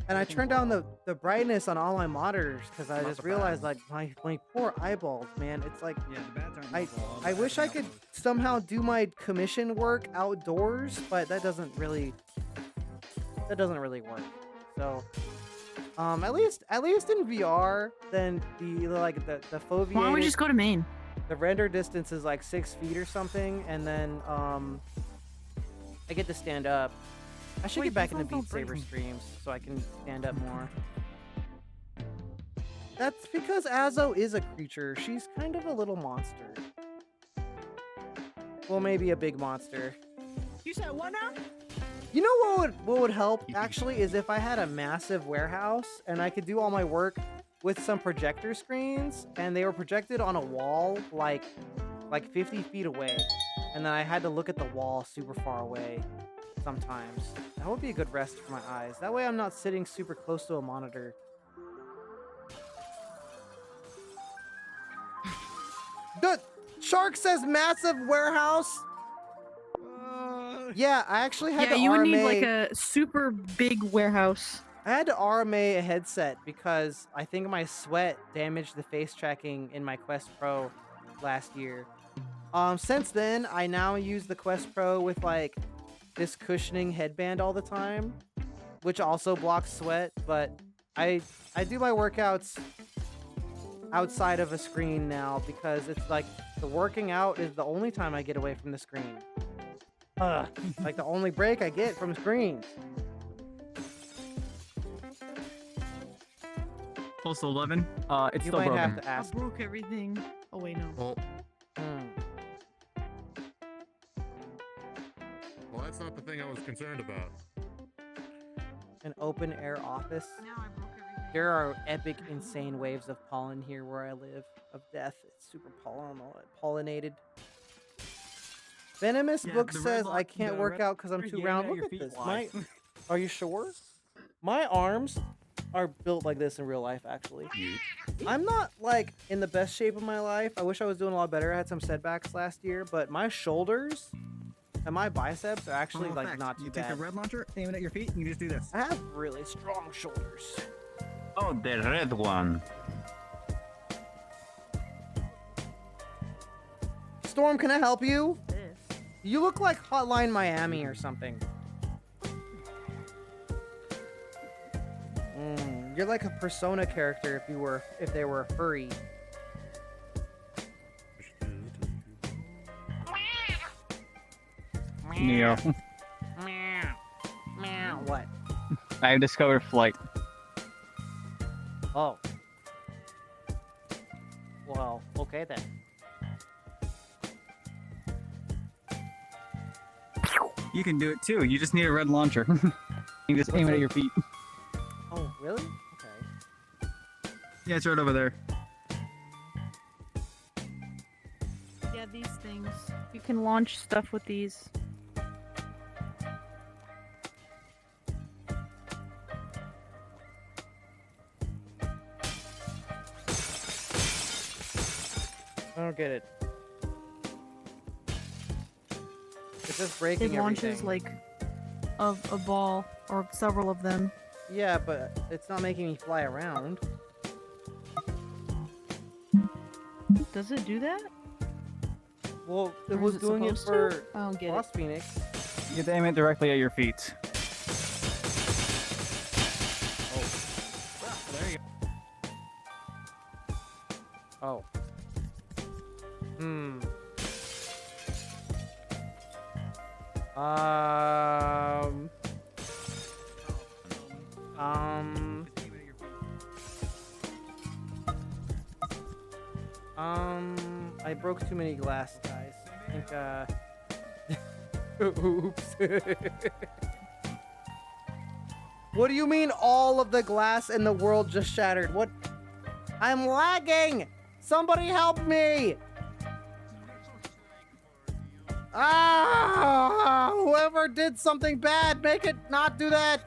and I turned down the brightness on all my monitors because I just realized like my poor eyeballs, man. It's like, I wish I could somehow do my commission work outdoors, but that doesn't really work. So, at least in VR, then the foveated. Why don't we just go to Maine? The render distance is like 6 feet or something, and then I get to stand up. I should get back into Beat Saber streams so I can stand up more. That's because Azo is a creature. She's kind of a little monster. Well, maybe a big monster. You said what now? You know what would help actually is if I had a massive warehouse and I could do all my work with some projector screens, and they were projected on a wall like 50 feet away, and then I had to look at the wall super far away sometimes. That would be a good rest for my eyes. That way I'm not sitting super close to a monitor. The Shark says massive warehouse. Yeah, I actually had to you would RMA. need like a super big warehouse. I had to RMA a headset because I think my sweat damaged the face tracking in my Quest Pro last year. Since then, I now use the Quest Pro with like this cushioning headband all the time, which also blocks sweat, but I do my workouts outside of a screen now because it's like the working out is the only time I get away from the screen. Like the only break I get from screens. Also 11. It's You still might broken. have to I ask. broke everything. Oh wait, no. Well, Hmm. well, that's not the thing I was concerned about. An open air office. Now I broke everything. There are epic, insane waves of pollen here where I live, of death. It's super pollinated. Venomous Yeah, book the red says block- I can't the work red out because I'm block too is round. aiming Look at at your this. feet. Are you sure? My arms are built like this in real life, actually. I'm not like in the best shape of my life. I wish I was doing a lot better. I had some setbacks last year, but my shoulders and my biceps are actually Fun like fact, not too you take bad. the red launcher, aim it at your feet, and you just do this. I have really strong shoulders. Oh, the red one. Storm, can I help you? This. You look like Hotline Miami or something. You're like a Persona character if they were a furry. Neo. What? I have discovered flight. Oh. Well, okay then. You can do it too. You just need a red launcher. You just aim it at your feet. Oh, really? Okay. Yeah, it's right over there. Yeah, these things. You can launch stuff with these. I don't get it. It's just breaking It launches everything. like a ball or several of them. Yeah, but it's not making me fly around. Does it do that? Well, it Or was is it doing it supposed to? for I don't get it. Frost Phoenix. You have to aim it directly at your feet. There you go. Oh. Hmm. I broke too many glass, guys. I think, oops. What do you mean all of the glass in the world just shattered? What? I'm lagging! Somebody help me! Ah! Whoever did something bad, make it not do that!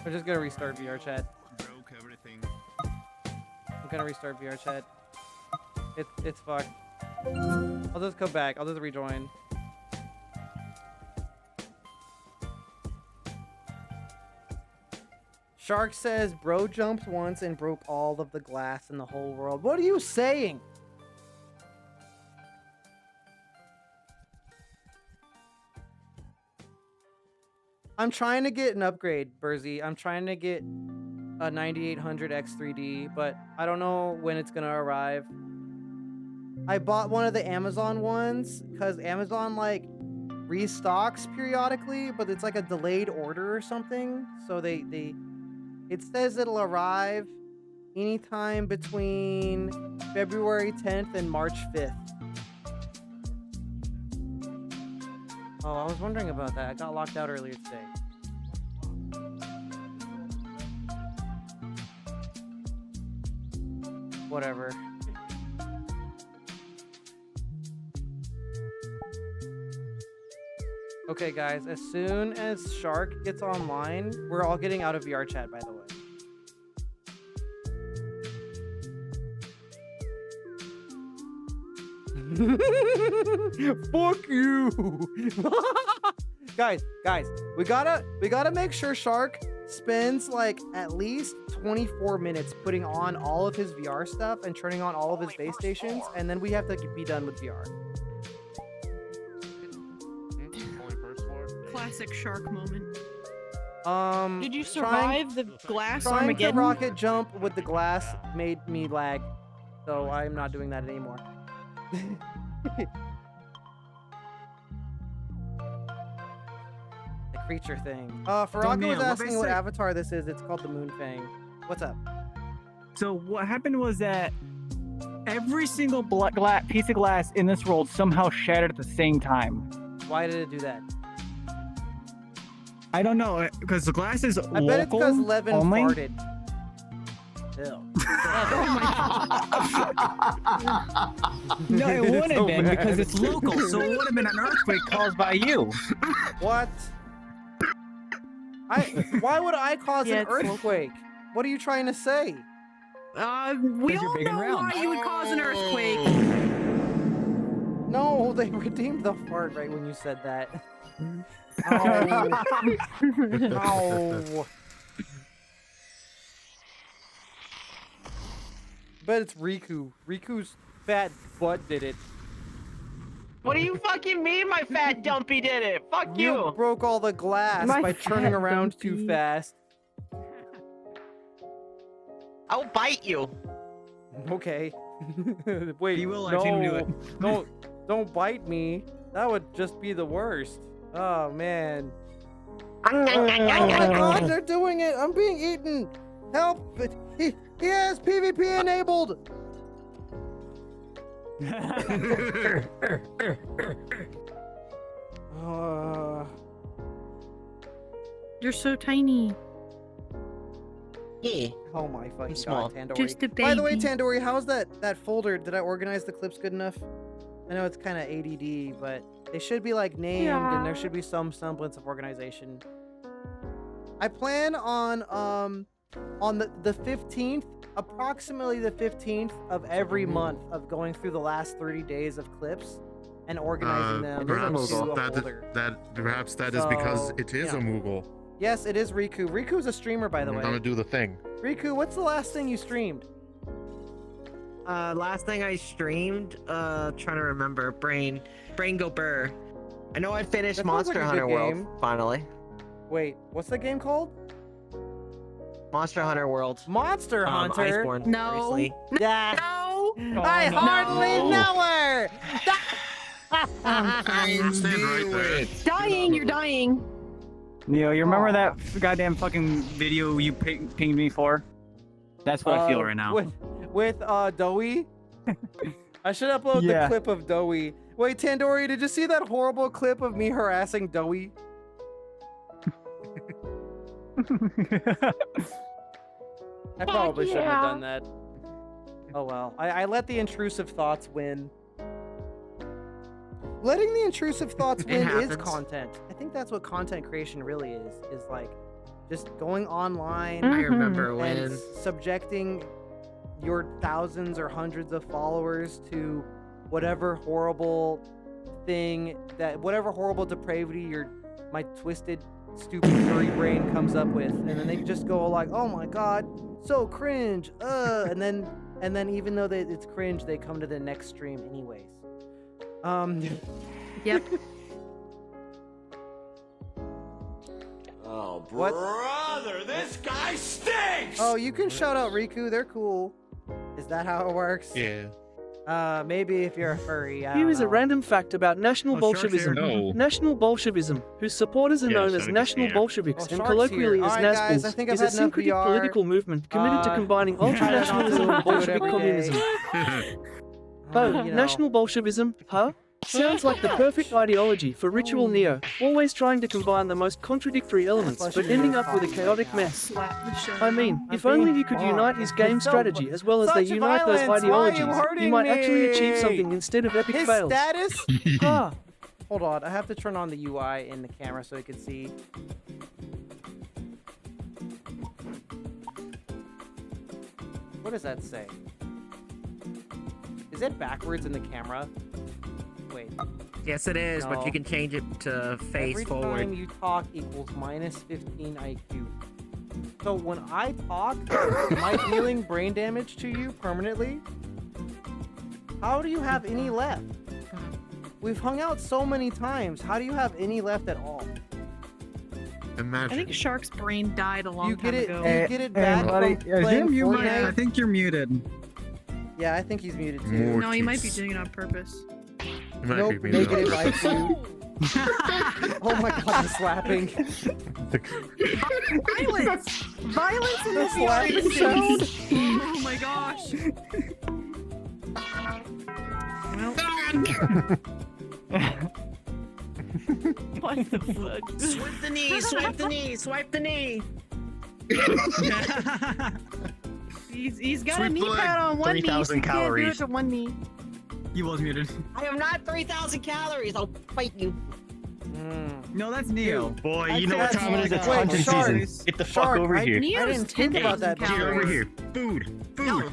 I'm just gonna restart VRChat. Broke everything. I'm gonna restart VRChat. It's fucked. I'll just come back. I'll just rejoin. Shark says, bro jumped once and broke all of the glass in the whole world. What are you saying? I'm trying to get an upgrade, Burzy. I'm trying to get a 9800 X3D, but I don't know when it's gonna arrive. I bought one of the Amazon ones because Amazon like restocks periodically, but it's like a delayed order or something. So it says it'll arrive anytime between February 10th and March 5th. Oh, I was wondering about that. I got locked out earlier today. Whatever. Okay, guys, as soon as Shark gets online, we're all getting out of VRChat, by the way. Fuck you. guys, we gotta make sure Shark spends like at least 24 minutes putting on all of his VR stuff and turning on all of his base stations, and then we have to be done with VR. Classic Shark moment. Did you survive the glass Trying Armageddon? to rocket jump with the glass made me lag, so I'm not doing that anymore. The creature thing. Faraka was asking what avatar this is. It's called the Moonfang. What's up? So what happened was that every single piece of glass in this world somehow shattered at the same time. Why did it do that? I don't know, because the glass is I bet it's because Levin only. farted. Ew. No, it wouldn't have So been bad. because it's local, so it would have been an earthquake caused by you. What? Why would I cause Yeah, an it's local. earthquake? What are you trying to say? We you're all big and know round. why you would cause an earthquake. No, they redeemed the fart right when you said that. Oh. Ow. Bet it's Riku. Riku's fat butt did it. What do you fucking mean my fat dumpy did it? Fuck You broke all the glass My by turning fat around too dumpy. fast. I'll bite you. Okay. Wait, He will, I no, think, do it. don't bite me. That would just be the worst. Oh man. Oh my god, they're doing it! I'm being eaten! Help! He has PvP enabled! You're so tiny. Yeah. Oh my fucking small. god, Tandoori. Just a baby. By the way, Tandoori, how's that folder? Did I organize the clips good enough? I know it's kind of ADD, but they should be like named and there should be some semblance of organization. I plan on the 15th approximately the 15th of every month of going through the last 30 days of clips and organizing them into a folder. Perhaps that is because So, it is yeah. a Moogle. Yes, it is Riku. Riku's a streamer, by the I'm way. gonna do the thing. Riku, what's the last thing you streamed? Last thing I streamed, trying to remember, Brain Go Burr. I know I finished That sounds like Monster a Hunter good World, game. finally. Wait, what's the game called? Monster Hunter World. Monster Hunter? Iceborne, No. recently. Yeah. No. I hardly know her! I stand right there. Dying. You're dying. Neo, you remember that goddamn fucking video you pinged me for? That's what I feel right now. With Doey? I should upload the clip of Doey. Wait, Tandoori, did you see that horrible clip of me harassing Doey? I probably shouldn't have done that. Oh well. I let the intrusive thoughts win. Letting the intrusive thoughts win is content. I think that's what content creation really is like just going online. I remember and when. subjecting your thousands or hundreds of followers to whatever horrible thing whatever horrible depravity my twisted, stupid furry brain comes up with, and then they just go like, "Oh my god, so cringe," and then even though it's cringe, they come to the next stream anyways. Yep. Oh, What? brother, this guy stinks! Oh, you can shout out Riku. They're cool. Is that how it works? Yeah. Maybe if you're a furry. I Here don't is a know. random fact about National Shark's Bolshevism. here. No. National Bolshevism, whose supporters are Yeah, known as Shark's National here. Bolsheviks and Shark's colloquially here. as Alright, guys, I Nazguls, think I've is a had enough syncretic VR. political movement committed to combining try not to ultra-nationalism and do it Bolshevik every communism. day. Oh, You know. National Bolshevism, huh? Sounds like the perfect ideology for RitualNeo, always trying to combine the most contradictory elements, but ending up with a chaotic mess. Slap the shit. I mean, if only he could unite his game strategy as well as they Such unite those violence! Why are you ideologies, hurting he might actually achieve me? something instead of epic His fails. status? Ah, Hold on, I have to turn on the UI in the camera so you can see. What does that say? Is it backwards in the camera? Wait. Yes, it is, but No. you can change it to face Every forward. time you talk equals minus 15 IQ. So when I talk, am I dealing brain damage to you permanently? How do you have any left? We've hung out so many times. How do you have any left at all? I Imagine. think Shark's brain died a long You time get it? ago. You get it back from playing Fortnite? I think you're muted. Yeah, I think he's muted too. More No, he might be cheeks. doing it on purpose. It might Nope, be me. negative IQ. Oh my god, the slapping. Violence! Violence in The this slapping sound! sound. Oh my gosh. Well, what the fuck? Swipe the knee, swipe the knee, swipe the knee. He's got a Sweep knee the leg. pad on one knee, so 3,000 you can't do it calories. to one knee. He was muted. I am not 3,000 calories. I'll fight you. No, that's Neo. Boy, I you know what can't- time it is? It's Wait, hunting Shark. season. Get the fuck Shark, over here. Neo's I didn't think about that 10,000 Get over calories. here. Food. Food. No.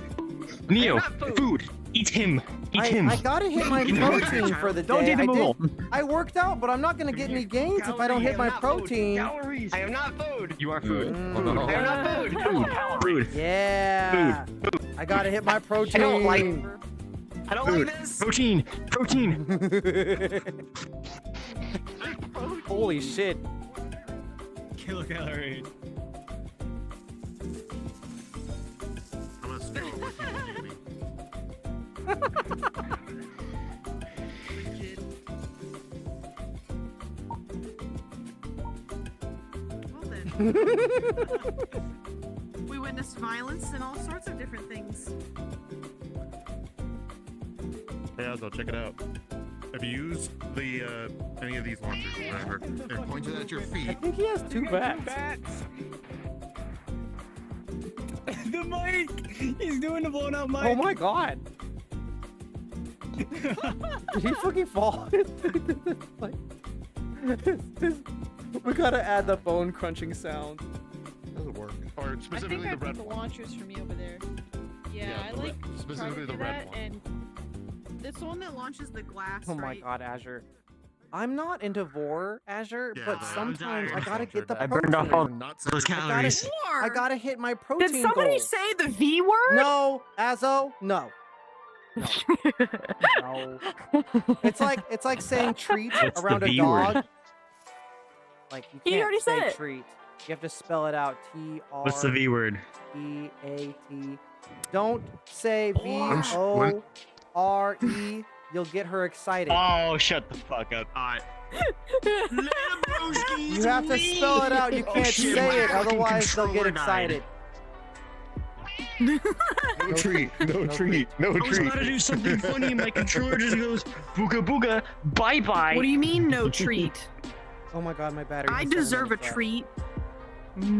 Neo, not food. food. Eat him. Eat him. I gotta hit my protein for the day. Don't eat the Moogle. I worked out, but I'm not gonna get any gains if I don't hit my protein. Calories. I am not food. You are food. I am not food. Food. Yeah. I gotta hit my protein. I don't Food. like this. Protein. Protein. Holy shit. Kilocalorie. I'm gonna scroll with you, baby. Well then. We witnessed violence and all sorts of different things. Hey, Ozzo, check it out. Have you used the any of these launchers or whatever? They're pointed at your I feet. think he has two bats. The mic! He's doing the blown out mic! Oh my god. Did he fucking fall? Like, we gotta add the bone crunching sound. Doesn't work. Or I think specifically I the put red the one. launchers for me over there. Yeah, I the like specifically the red one. And it's the one that launches the glass. Oh my right? god, Azure. I'm not into vor, Azure, Yeah, but but sometimes I gotta get the I protein. burned off all Not those calories. I gotta hit my protein Did somebody goal. say the V word? No, Azo, no. No. It's like saying treat What's the around a V dog. word? Like you He can't already say said it. treat. You have to spell it out. What's the V word? T-E-A-T. Don't say When- V-O-R-E. You'll get her excited. Oh, shut the fuck up. You have to spell it out. You can't shit, say my it, fucking otherwise they'll get controller died. excited. No treat. No treat. No I was treat. about to do something funny and my controller just goes booga booga, bye bye. What do you mean no treat? Oh my god, my battery. I has 7 deserve a minutes left. treat.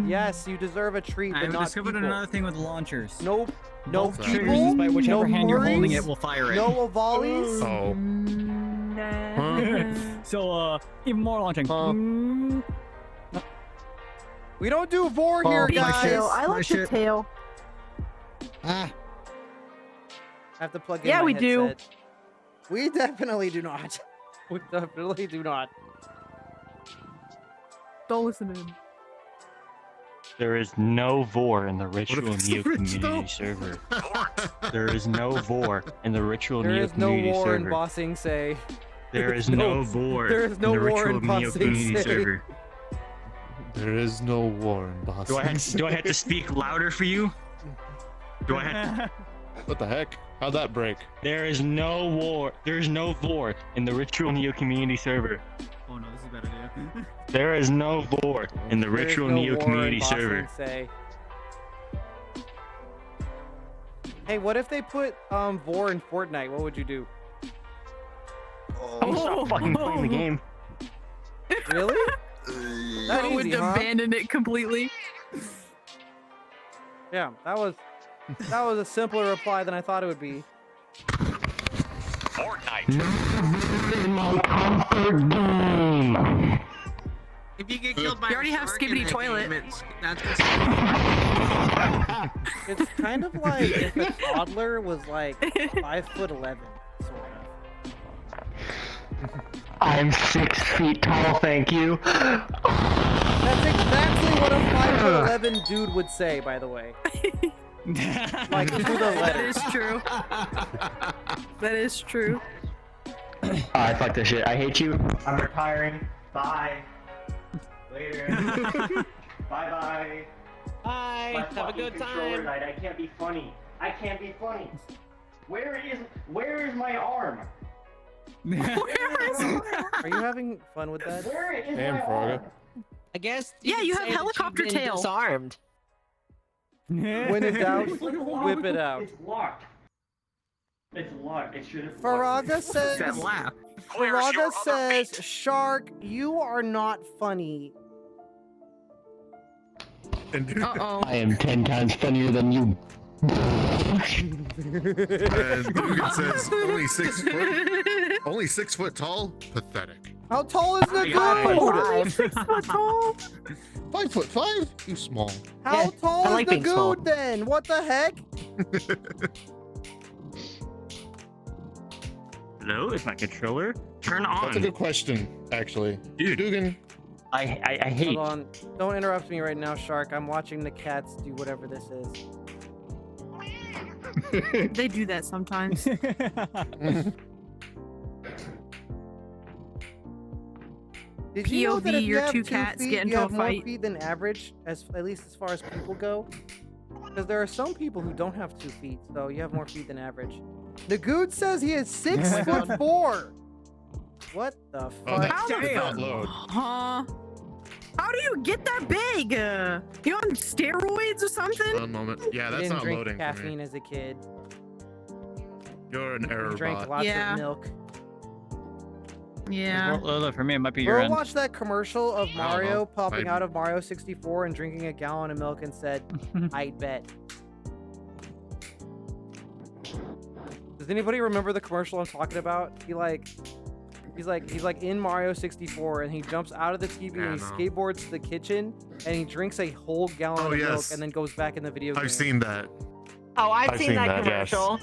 Yes, you deserve a treat, but I've not discovered people. another thing with launchers. No, no Both people. sides. By whichever no hand you're holding it furries, will fire it. No volleys. Oh. So, even more launching. We don't do vor here, my guys. shit. I My like the shit. tail. I have to plug in Yeah, my we do. headset. We definitely do not. We definitely do not. Don't listen to him. There is no vor in the Ritual if it's Neo rich, community though? server. There is no vor in the Ritual There Neo is no community war in server. Bossing Say. There is no- no vor there is no in the war in Ritual Neo Bossing community Say. server. There is no war in Boston. Do I have to speak louder for you? Do I have What the heck? How'd that break? There is no war. There is no vor in the Ritual Neo community server. Oh no, this is a bad idea. There is no vor in the There is Ritual no Neo war in community Bossing server. Say. Hey, what if they put vor in Fortnite? What would you do? I'm not fucking playing the game. Really? That I would easy, huh? abandon it completely. Yeah, that was a simpler reply than I thought it would be. Fortnite. If you get killed by You already a have shark in Skibbity that Toilet. game, that's It's kind of like if a toddler was like 5'11", sort of. I'm 6 feet tall, thank you. That's exactly what a 5'11" dude would say, by the way. Like to the That letter. is true. That is true. I fuck this shit. I hate you. I'm retiring. Bye. Later. Bye bye. Bye. Have a good time. Died. I can't be funny. I can't be funny. Where is my arm? Are you having fun with that? Where is Damn, my Frogger. arm? I guess. Yeah, you could have say that helicopter you've been tail. Disarmed. When in doubt, whip it out. It's locked. It's locked. It should have. Faraga says. That laugh. Where's your Faraga other says, feet? Shark, you are not funny. And Uh-oh. I am 10 times funnier than you. and Dugan says only 6 foot tall. Pathetic. How tall is the dude? 6 foot tall. 5'5"? You small. How Yeah, tall I like is the being small. dude then? What the heck? Hello, is my controller? Turn That's a on. good question, actually. Dude. Dugan. I hate. Hold on. Don't interrupt me right now, Shark. I'm watching the cats do whatever this is. They do that sometimes. Did you know that POV, if you your have two 2 cats feet, get into you a have more fight. feet than average, at least as far as people go? Because there are some people who don't have 2 feet, so you have more feet than average. Nagood says he is 6'4". What the Oh, fuck? that How did the not load. Huh? How do you get that big? You on steroids or something? One moment. Yeah, He that's didn't not drink loading for caffeine me. as a kid. You're an error He drank bot. lots Yeah. of milk. Yeah. Well, for me, it might be your Bro end. watched that commercial of I don't Mario know. popping I- out of Mario 64 and drinking a gallon of milk and said, "I'd bet." Does anybody remember the commercial I'm talking about? He's like in Mario 64 and he jumps out of the TV and he Yeah, no. skateboards to the kitchen and he drinks a whole gallon Oh, of milk yes. and then goes back in the video game. I've seen that. Oh, I've I've seen seen that that, yes. commercial.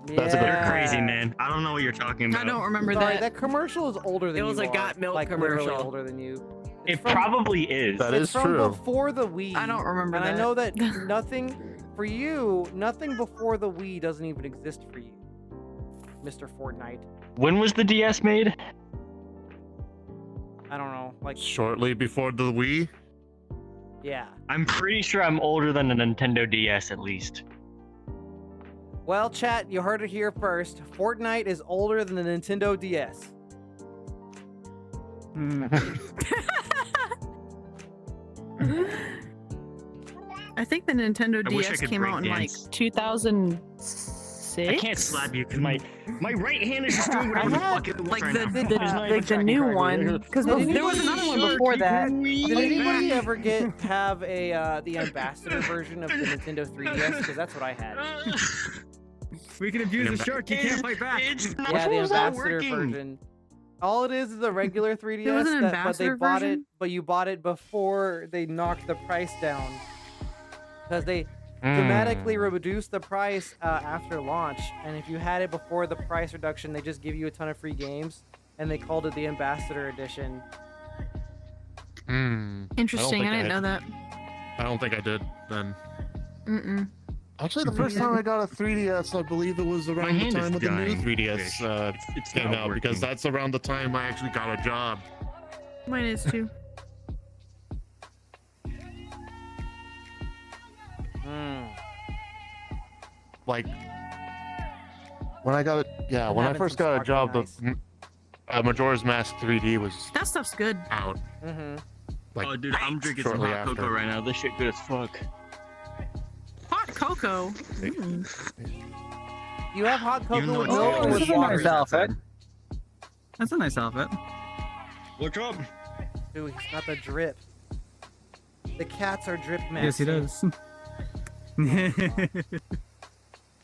That's a good You're crazy, man. I don't know what you're talking about. I don't remember Sorry, that. that commercial is older than It you was a are. Got Milk like, literally commercial. older than you. It probably is. That It's is from true. before the Wii. I don't remember and that. I know that nothing for you, nothing before the Wii doesn't even exist for you, Mr. Fortnite. When was the DS made? I don't know, like Shortly before the Wii. yeah. I'm pretty sure I'm older than the Nintendo DS at least. Well, chat, you heard it here first. Fortnite is older than the Nintendo DS. I think the Nintendo I wish I DS could came break out in like dance. 2006. I can't slap you because my right hand is just doing whatever the fuck it wants like right the now. the, It's not even the tracking new correctly. one because Did there was another one before that. Did anybody ever have a the ambassador version of the Nintendo 3DS? Because that's what I had. We can abuse the shark. You can't fight back. Yeah, the ambassador version. All it is a regular 3DS, There was an but they ambassador bought version? it. But you bought it before they knocked the price down, because they dramatically reduced the price after launch. And if you had it before the price reduction, they just give you a ton of free games, and they called it the Ambassador Edition. Interesting. I didn't know that. I don't think I did then. Mm-mm. Actually, the first time I got a 3DS, I believe it was around the hand time is of the new dying. 3DS It's came not out, because working. that's around the time I actually got a job. Mine is too. Like, when I got it, yeah, when I having first some got a job, sparkling the Majora's Mask 3D was That stuff's good. out. Mm-hmm. Like, Oh, dude, I'm drinking some shortly hot cocoa after. right now. This shit good as fuck. Hot cocoa. You have hot Even cocoa though with it's milk not or good. with water? outfit. That's a nice outfit. What's up? Dude, he's got the drip. The cats are drip masters. Yes, he does.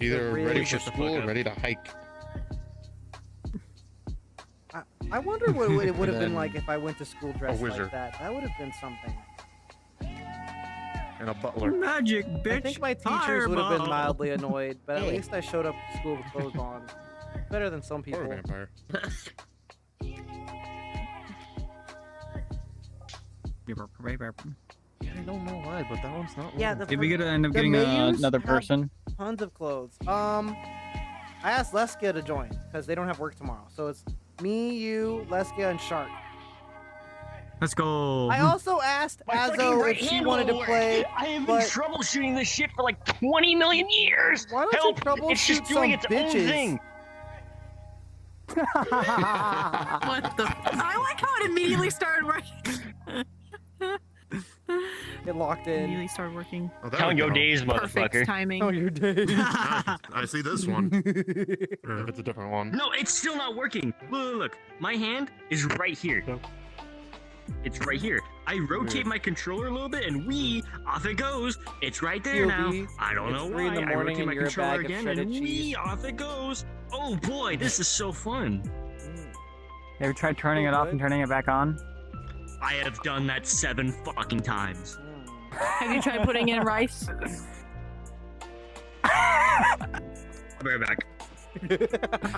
Either Really ready shut for the school fuck or up. ready to hike. I wonder what it would have been then like if I went to school dressed like wizard. that. That would have been something. And a butler. Magic, bitch. I think my teachers would have been Fireball. mildly annoyed, but at least I showed up to school with clothes on. Better than some Or people. a vampire. I don't know why, but that one's not Yeah, one. the Did we fir- get to end up the getting menus another have person? Tons of clothes. I asked Leskia to join because they don't have work tomorrow. So it's me, you, Leskia, and Shark. Let's go. I also asked Azo if she wanted to play. I have been but troubleshooting this shit for like 20 million years. why don't Help! you troubleshoot It's just some doing its own bitches? thing. What the? I like how it immediately started working. It locked in. Immediately started working. Oh, there Count we your go. days, Perfect motherfucker. timing. Oh, your day. I see this one. If it's a different one. No, it's still not working. Look. My hand is right here. It's right here. I rotate my controller a little bit, and off it goes. It's right there now. POV, I don't it's know 3 in why. the I morning rotate my and you're a controller bag of again, shredded and cheese. off it goes. Oh boy, this is so fun. Ever tried turning it off and turning it back on? I have done that 7 fucking times. Have you tried putting in rice? I'll be right back.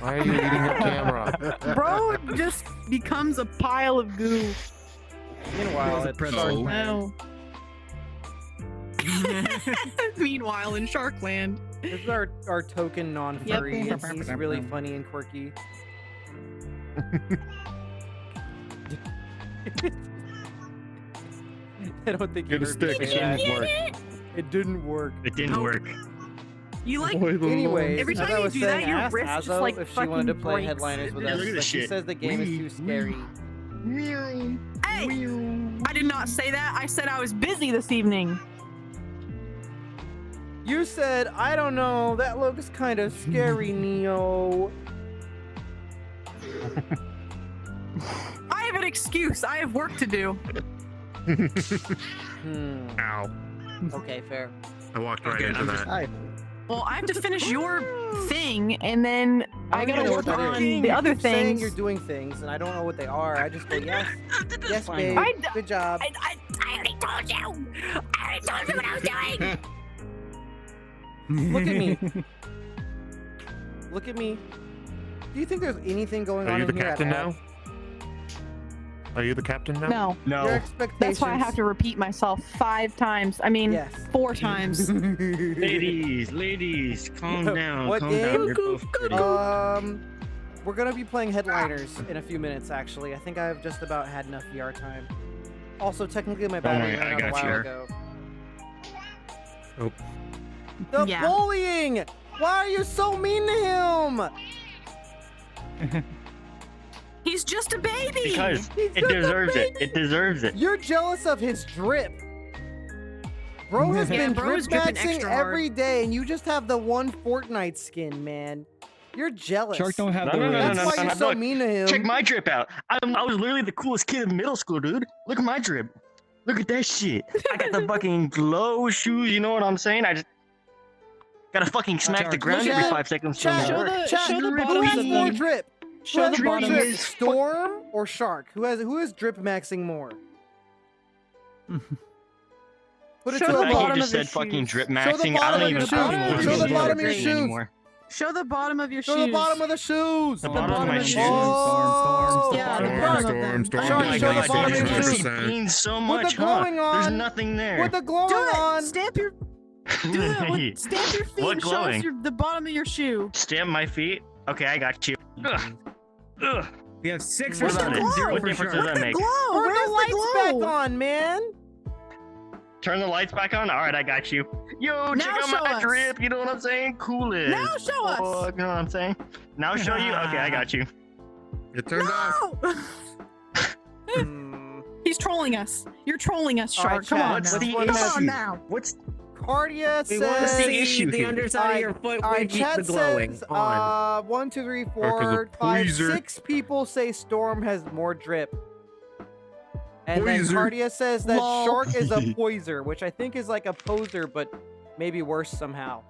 Why are you eating your camera? Bro just becomes a pile of goo. Meanwhile, it's pretzel. No. Meanwhile, in Sharkland. This is our token non-furry. Yep. He's really funny and quirky. I don't think you Get a heard me stick. say that. It didn't work. It didn't work. It didn't work. You like Anyways, every as time I you was do saying, that, your I asked wrist just Azo like if she wanted to fucking play breaks. Headliners with Yeah, us, look at but this she shit. says the game is too scary. Hey, I did not say that. I said I was busy this evening. You said, I don't know, that looks kind of scary, Neo. I have an excuse. I have work to do. Ow. Okay, fair. I walked right into that. Well, I have to finish your thing, and then I don't gotta even know work what that on is. the You other keep saying things. you're doing things, and I don't know what they are. I just go, yes, yes, Fine. babe, I- good job. I already told you. I already told you what I was doing. Look at me. Look at me. Do you think there's anything going Are on you in the here captain at all? now? Are you the captain now? No. Your No. expectations. That's why I have to repeat myself 5 times. I mean, Yes. 4 times. Ladies, calm down. What Calm game? down. You're both pretty. We're gonna be playing Headliners in a few minutes. Actually, I think I've just about had enough VR time. Also, technically, my battery worry, I ran out a got while you. ago. Oh. The Yeah. bullying! Why are you so mean to him? He's just a baby. Because He's it just a deserves it. baby. It deserves it. You're jealous of his drip. Bro has Yeah, been bro drip is dripping maxing extra hard. every day, and you just have the one Fortnite skin, man. You're jealous. Shark don't have No, the no, no, That's no, why no, you're no, so look. mean to him. Check my drip out. I was literally the coolest kid in middle school, dude. Look at my drip. Look at that shit. I got the fucking glow shoes. You know what I'm saying? I just gotta fucking smack the ground every 5 seconds. Chat, Show the- chat, show the who bottoms has of more them. drip? Show Who has the more bottoms. drip? Storm or Shark? Who is drip maxing more? Put it Show to the the I bottom just of your said fucking shoes. drip Show the maxing. I bottom don't of even your I don't even shoes. want Show to the use bottom that of your green shoes. anymore. Show the bottom of your Show shoes. the bottom of the shoes. The bottom of my shoes. Oh, Yeah, the Storm, bottom of storm, them. storm. Shark, Oh my show the god, bottom dude, of your this shoes. means so Put much, the glowing huh? on. There's nothing there. With the glowing Do it. on. Stamp your. Do it. With, stamp your feet What and show us glowing? the bottom of your shoe. Stamp my feet? Okay, I got you. Ugh. Ugh. We have 6 What or about it? 7-0 What for difference sure. does that make? Glow. Turn Where's the lights the back glow? on, man. Turn the lights back on? Alright, I got you. Yo, check Now out show my us. drip. You know what I'm saying? Cool it. Now show us. Oh, you know what I'm saying? Now show you? Okay, I got you. It turned off. No. Hmm. He's trolling us. You're trolling us, All right, Shark. Come chat, on What's now. the Come Come issue? on now. What's Cardia We want to says. the see issue the here? underside of your foot with Chat the glowing says, on. 1, 2, 3, Shark is 4, a 5, pleaser. 6 people say Storm has more drip. And then Poiser. Cardia says that Lol. Shark is a poiser, which I think is like a poser, but maybe worse somehow.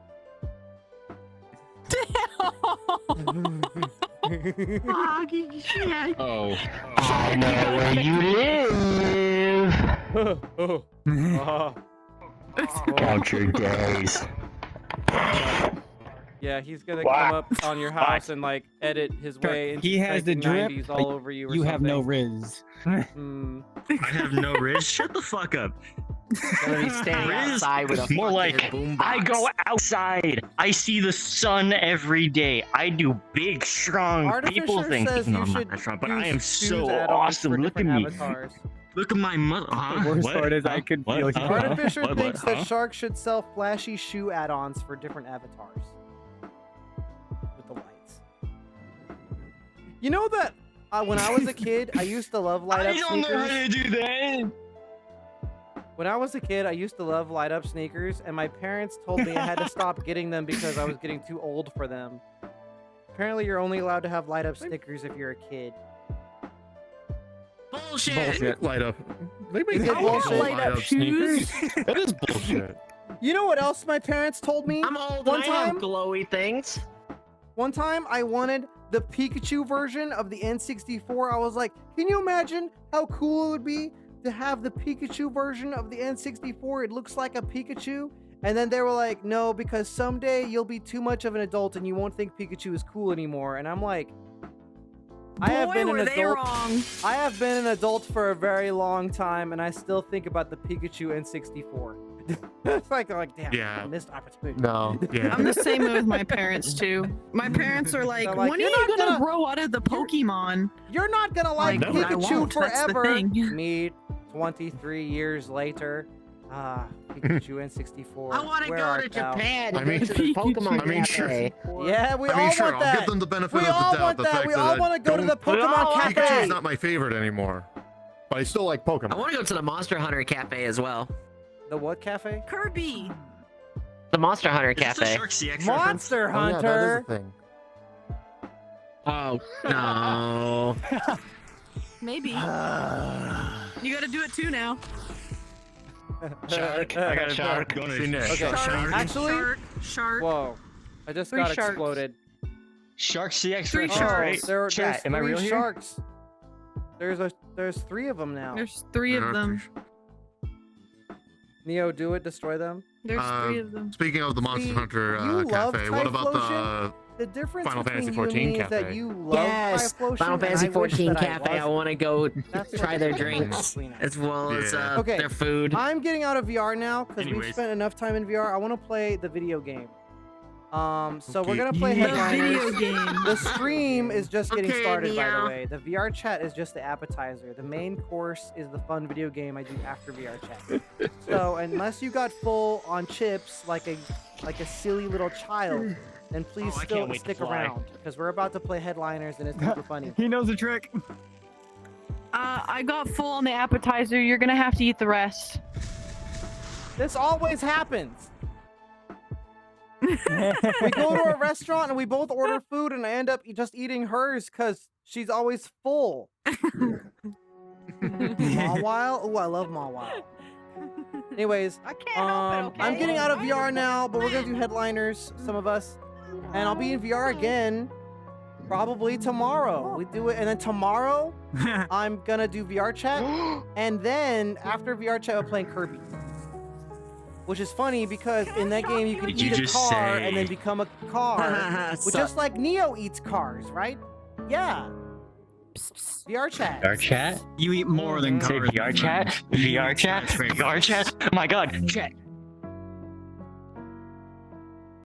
Oh. I know where you live. Count your days. Yeah, he's gonna Wow. come up on your house and like edit his way into He has the drip. 1990s all over you. Or You have no something. riz. Hmm. I have no riz. Shut the fuck up. Gonna be standing Riz outside with a is more fucking like boombox. I go outside. I see the sun every day. I do big, strong people Artificer things. says No, you I'm not should that strong, but use I am shoes so add-ons awesome. for Look at different me. avatars. Look at my mother. Huh? The worst What? part is I Huh? could What? feel you. Huh? Artificer What? thinks that Huh? Shark should sell flashy shoe add-ons for different avatars. With the lights. You know that when I was a kid, I used to love light I up don't know how sneakers. to do that. When I was a kid, I used to love light up sneakers, and my parents told me I had to stop getting them because I was getting too old for them. Apparently, you're only allowed to have light up sneakers if you're a kid. Bullshit. Bullshit. Light up. They make Is it bullshit? light up sneakers. That is bullshit. You know what else my parents told me? I'm old One and I have time- glowy things. One time, I wanted the Pikachu version of the N64. I was like, can you imagine how cool it would be to have the Pikachu version of the N64? It looks like a Pikachu. And then they were like, no, because someday you'll be too much of an adult and you won't think Pikachu is cool anymore. And I'm like, I have been an were they adult. wrong. I have been an adult for a very long time, and I still think about the Pikachu N64. It's like damn, Yeah. I missed opportunity. No. Yeah. I'm the same way with my parents too. My parents are like, They're like, when are "You're you not gonna gonna- grow out of the Pokemon? You're not gonna like Like, no, I Pikachu won't, that's the forever. thing. Me, 23 years later. Pikachu N64. I want to where go art to thou? Japan I and mean- go to the Pokemon I mean, sure. Cafe. Yeah, we I all mean, sure, want I'll that. give them the benefit We of the all doubt. want The that. fact We that all I want to go to the don't- Pokemon all Cafe. Pikachu's not my favorite anymore, but I still like Pokemon. I want to go to the Monster Hunter Cafe as well. The what cafe? Kirby. The Monster Hunter Is this a Cafe. Shark CX reference? Monster Oh, yeah, that Hunter. is a thing. Oh no. Maybe. You gotta do it too now. Shark. I got Shark. Going See, Nick. Okay, Shark. actually, Shark. whoa, I just Three got sharks. exploded. Shark CX Three reference, sharks. right? There's Chat, am I 3 real here? sharks. There's 3 of them now. There's 3 of them. Neo, do it. Destroy them. There's 3 of them. Speaking of the Monster See, Hunter you love cafe, what about Typhlosion? The difference Final between Fantasy you and 14 me is that cafe? you love Yes, Typhlosion, Final and Fantasy I wish 14 that I Cafe. I wasn't. want to go That's what try the their difference drinks between us. as well as Yeah. Okay, their food. I'm getting out of VR now because we've Anyways. spent enough time in VR. I want to play the video game. So we're Okay. gonna play The headliners. video game. The stream is just getting Okay, started, by Neo. the way. The VR chat is just the appetizer. The main course is the fun video game I do after VR chat. So unless you got full on chips like a silly little child, then please Oh, I still can't wait to stick fly. around because we're about to play headliners and it's super funny. He knows the trick. I got full on the appetizer. You're gonna have to eat the rest. This always happens. We go to a restaurant and we both order food and I end up just eating hers because she's always full. Mawile? Oh, I love Mawile. Anyways, I can't help it, okay? I'm getting out of VR now, but we're gonna do headliners, some of us, and I'll be in VR again probably tomorrow. We do it, and then tomorrow I'm gonna do VR chat, and then after VR chat, we're playing Kirby. Which is funny because in that game you can Did you eat a just car say- and then become a car. Just like Neo eats cars, right? Yeah. VR chat. VR chat? You eat more than Say cars. VR chat? VR chat? VR chat? Oh my god, chat.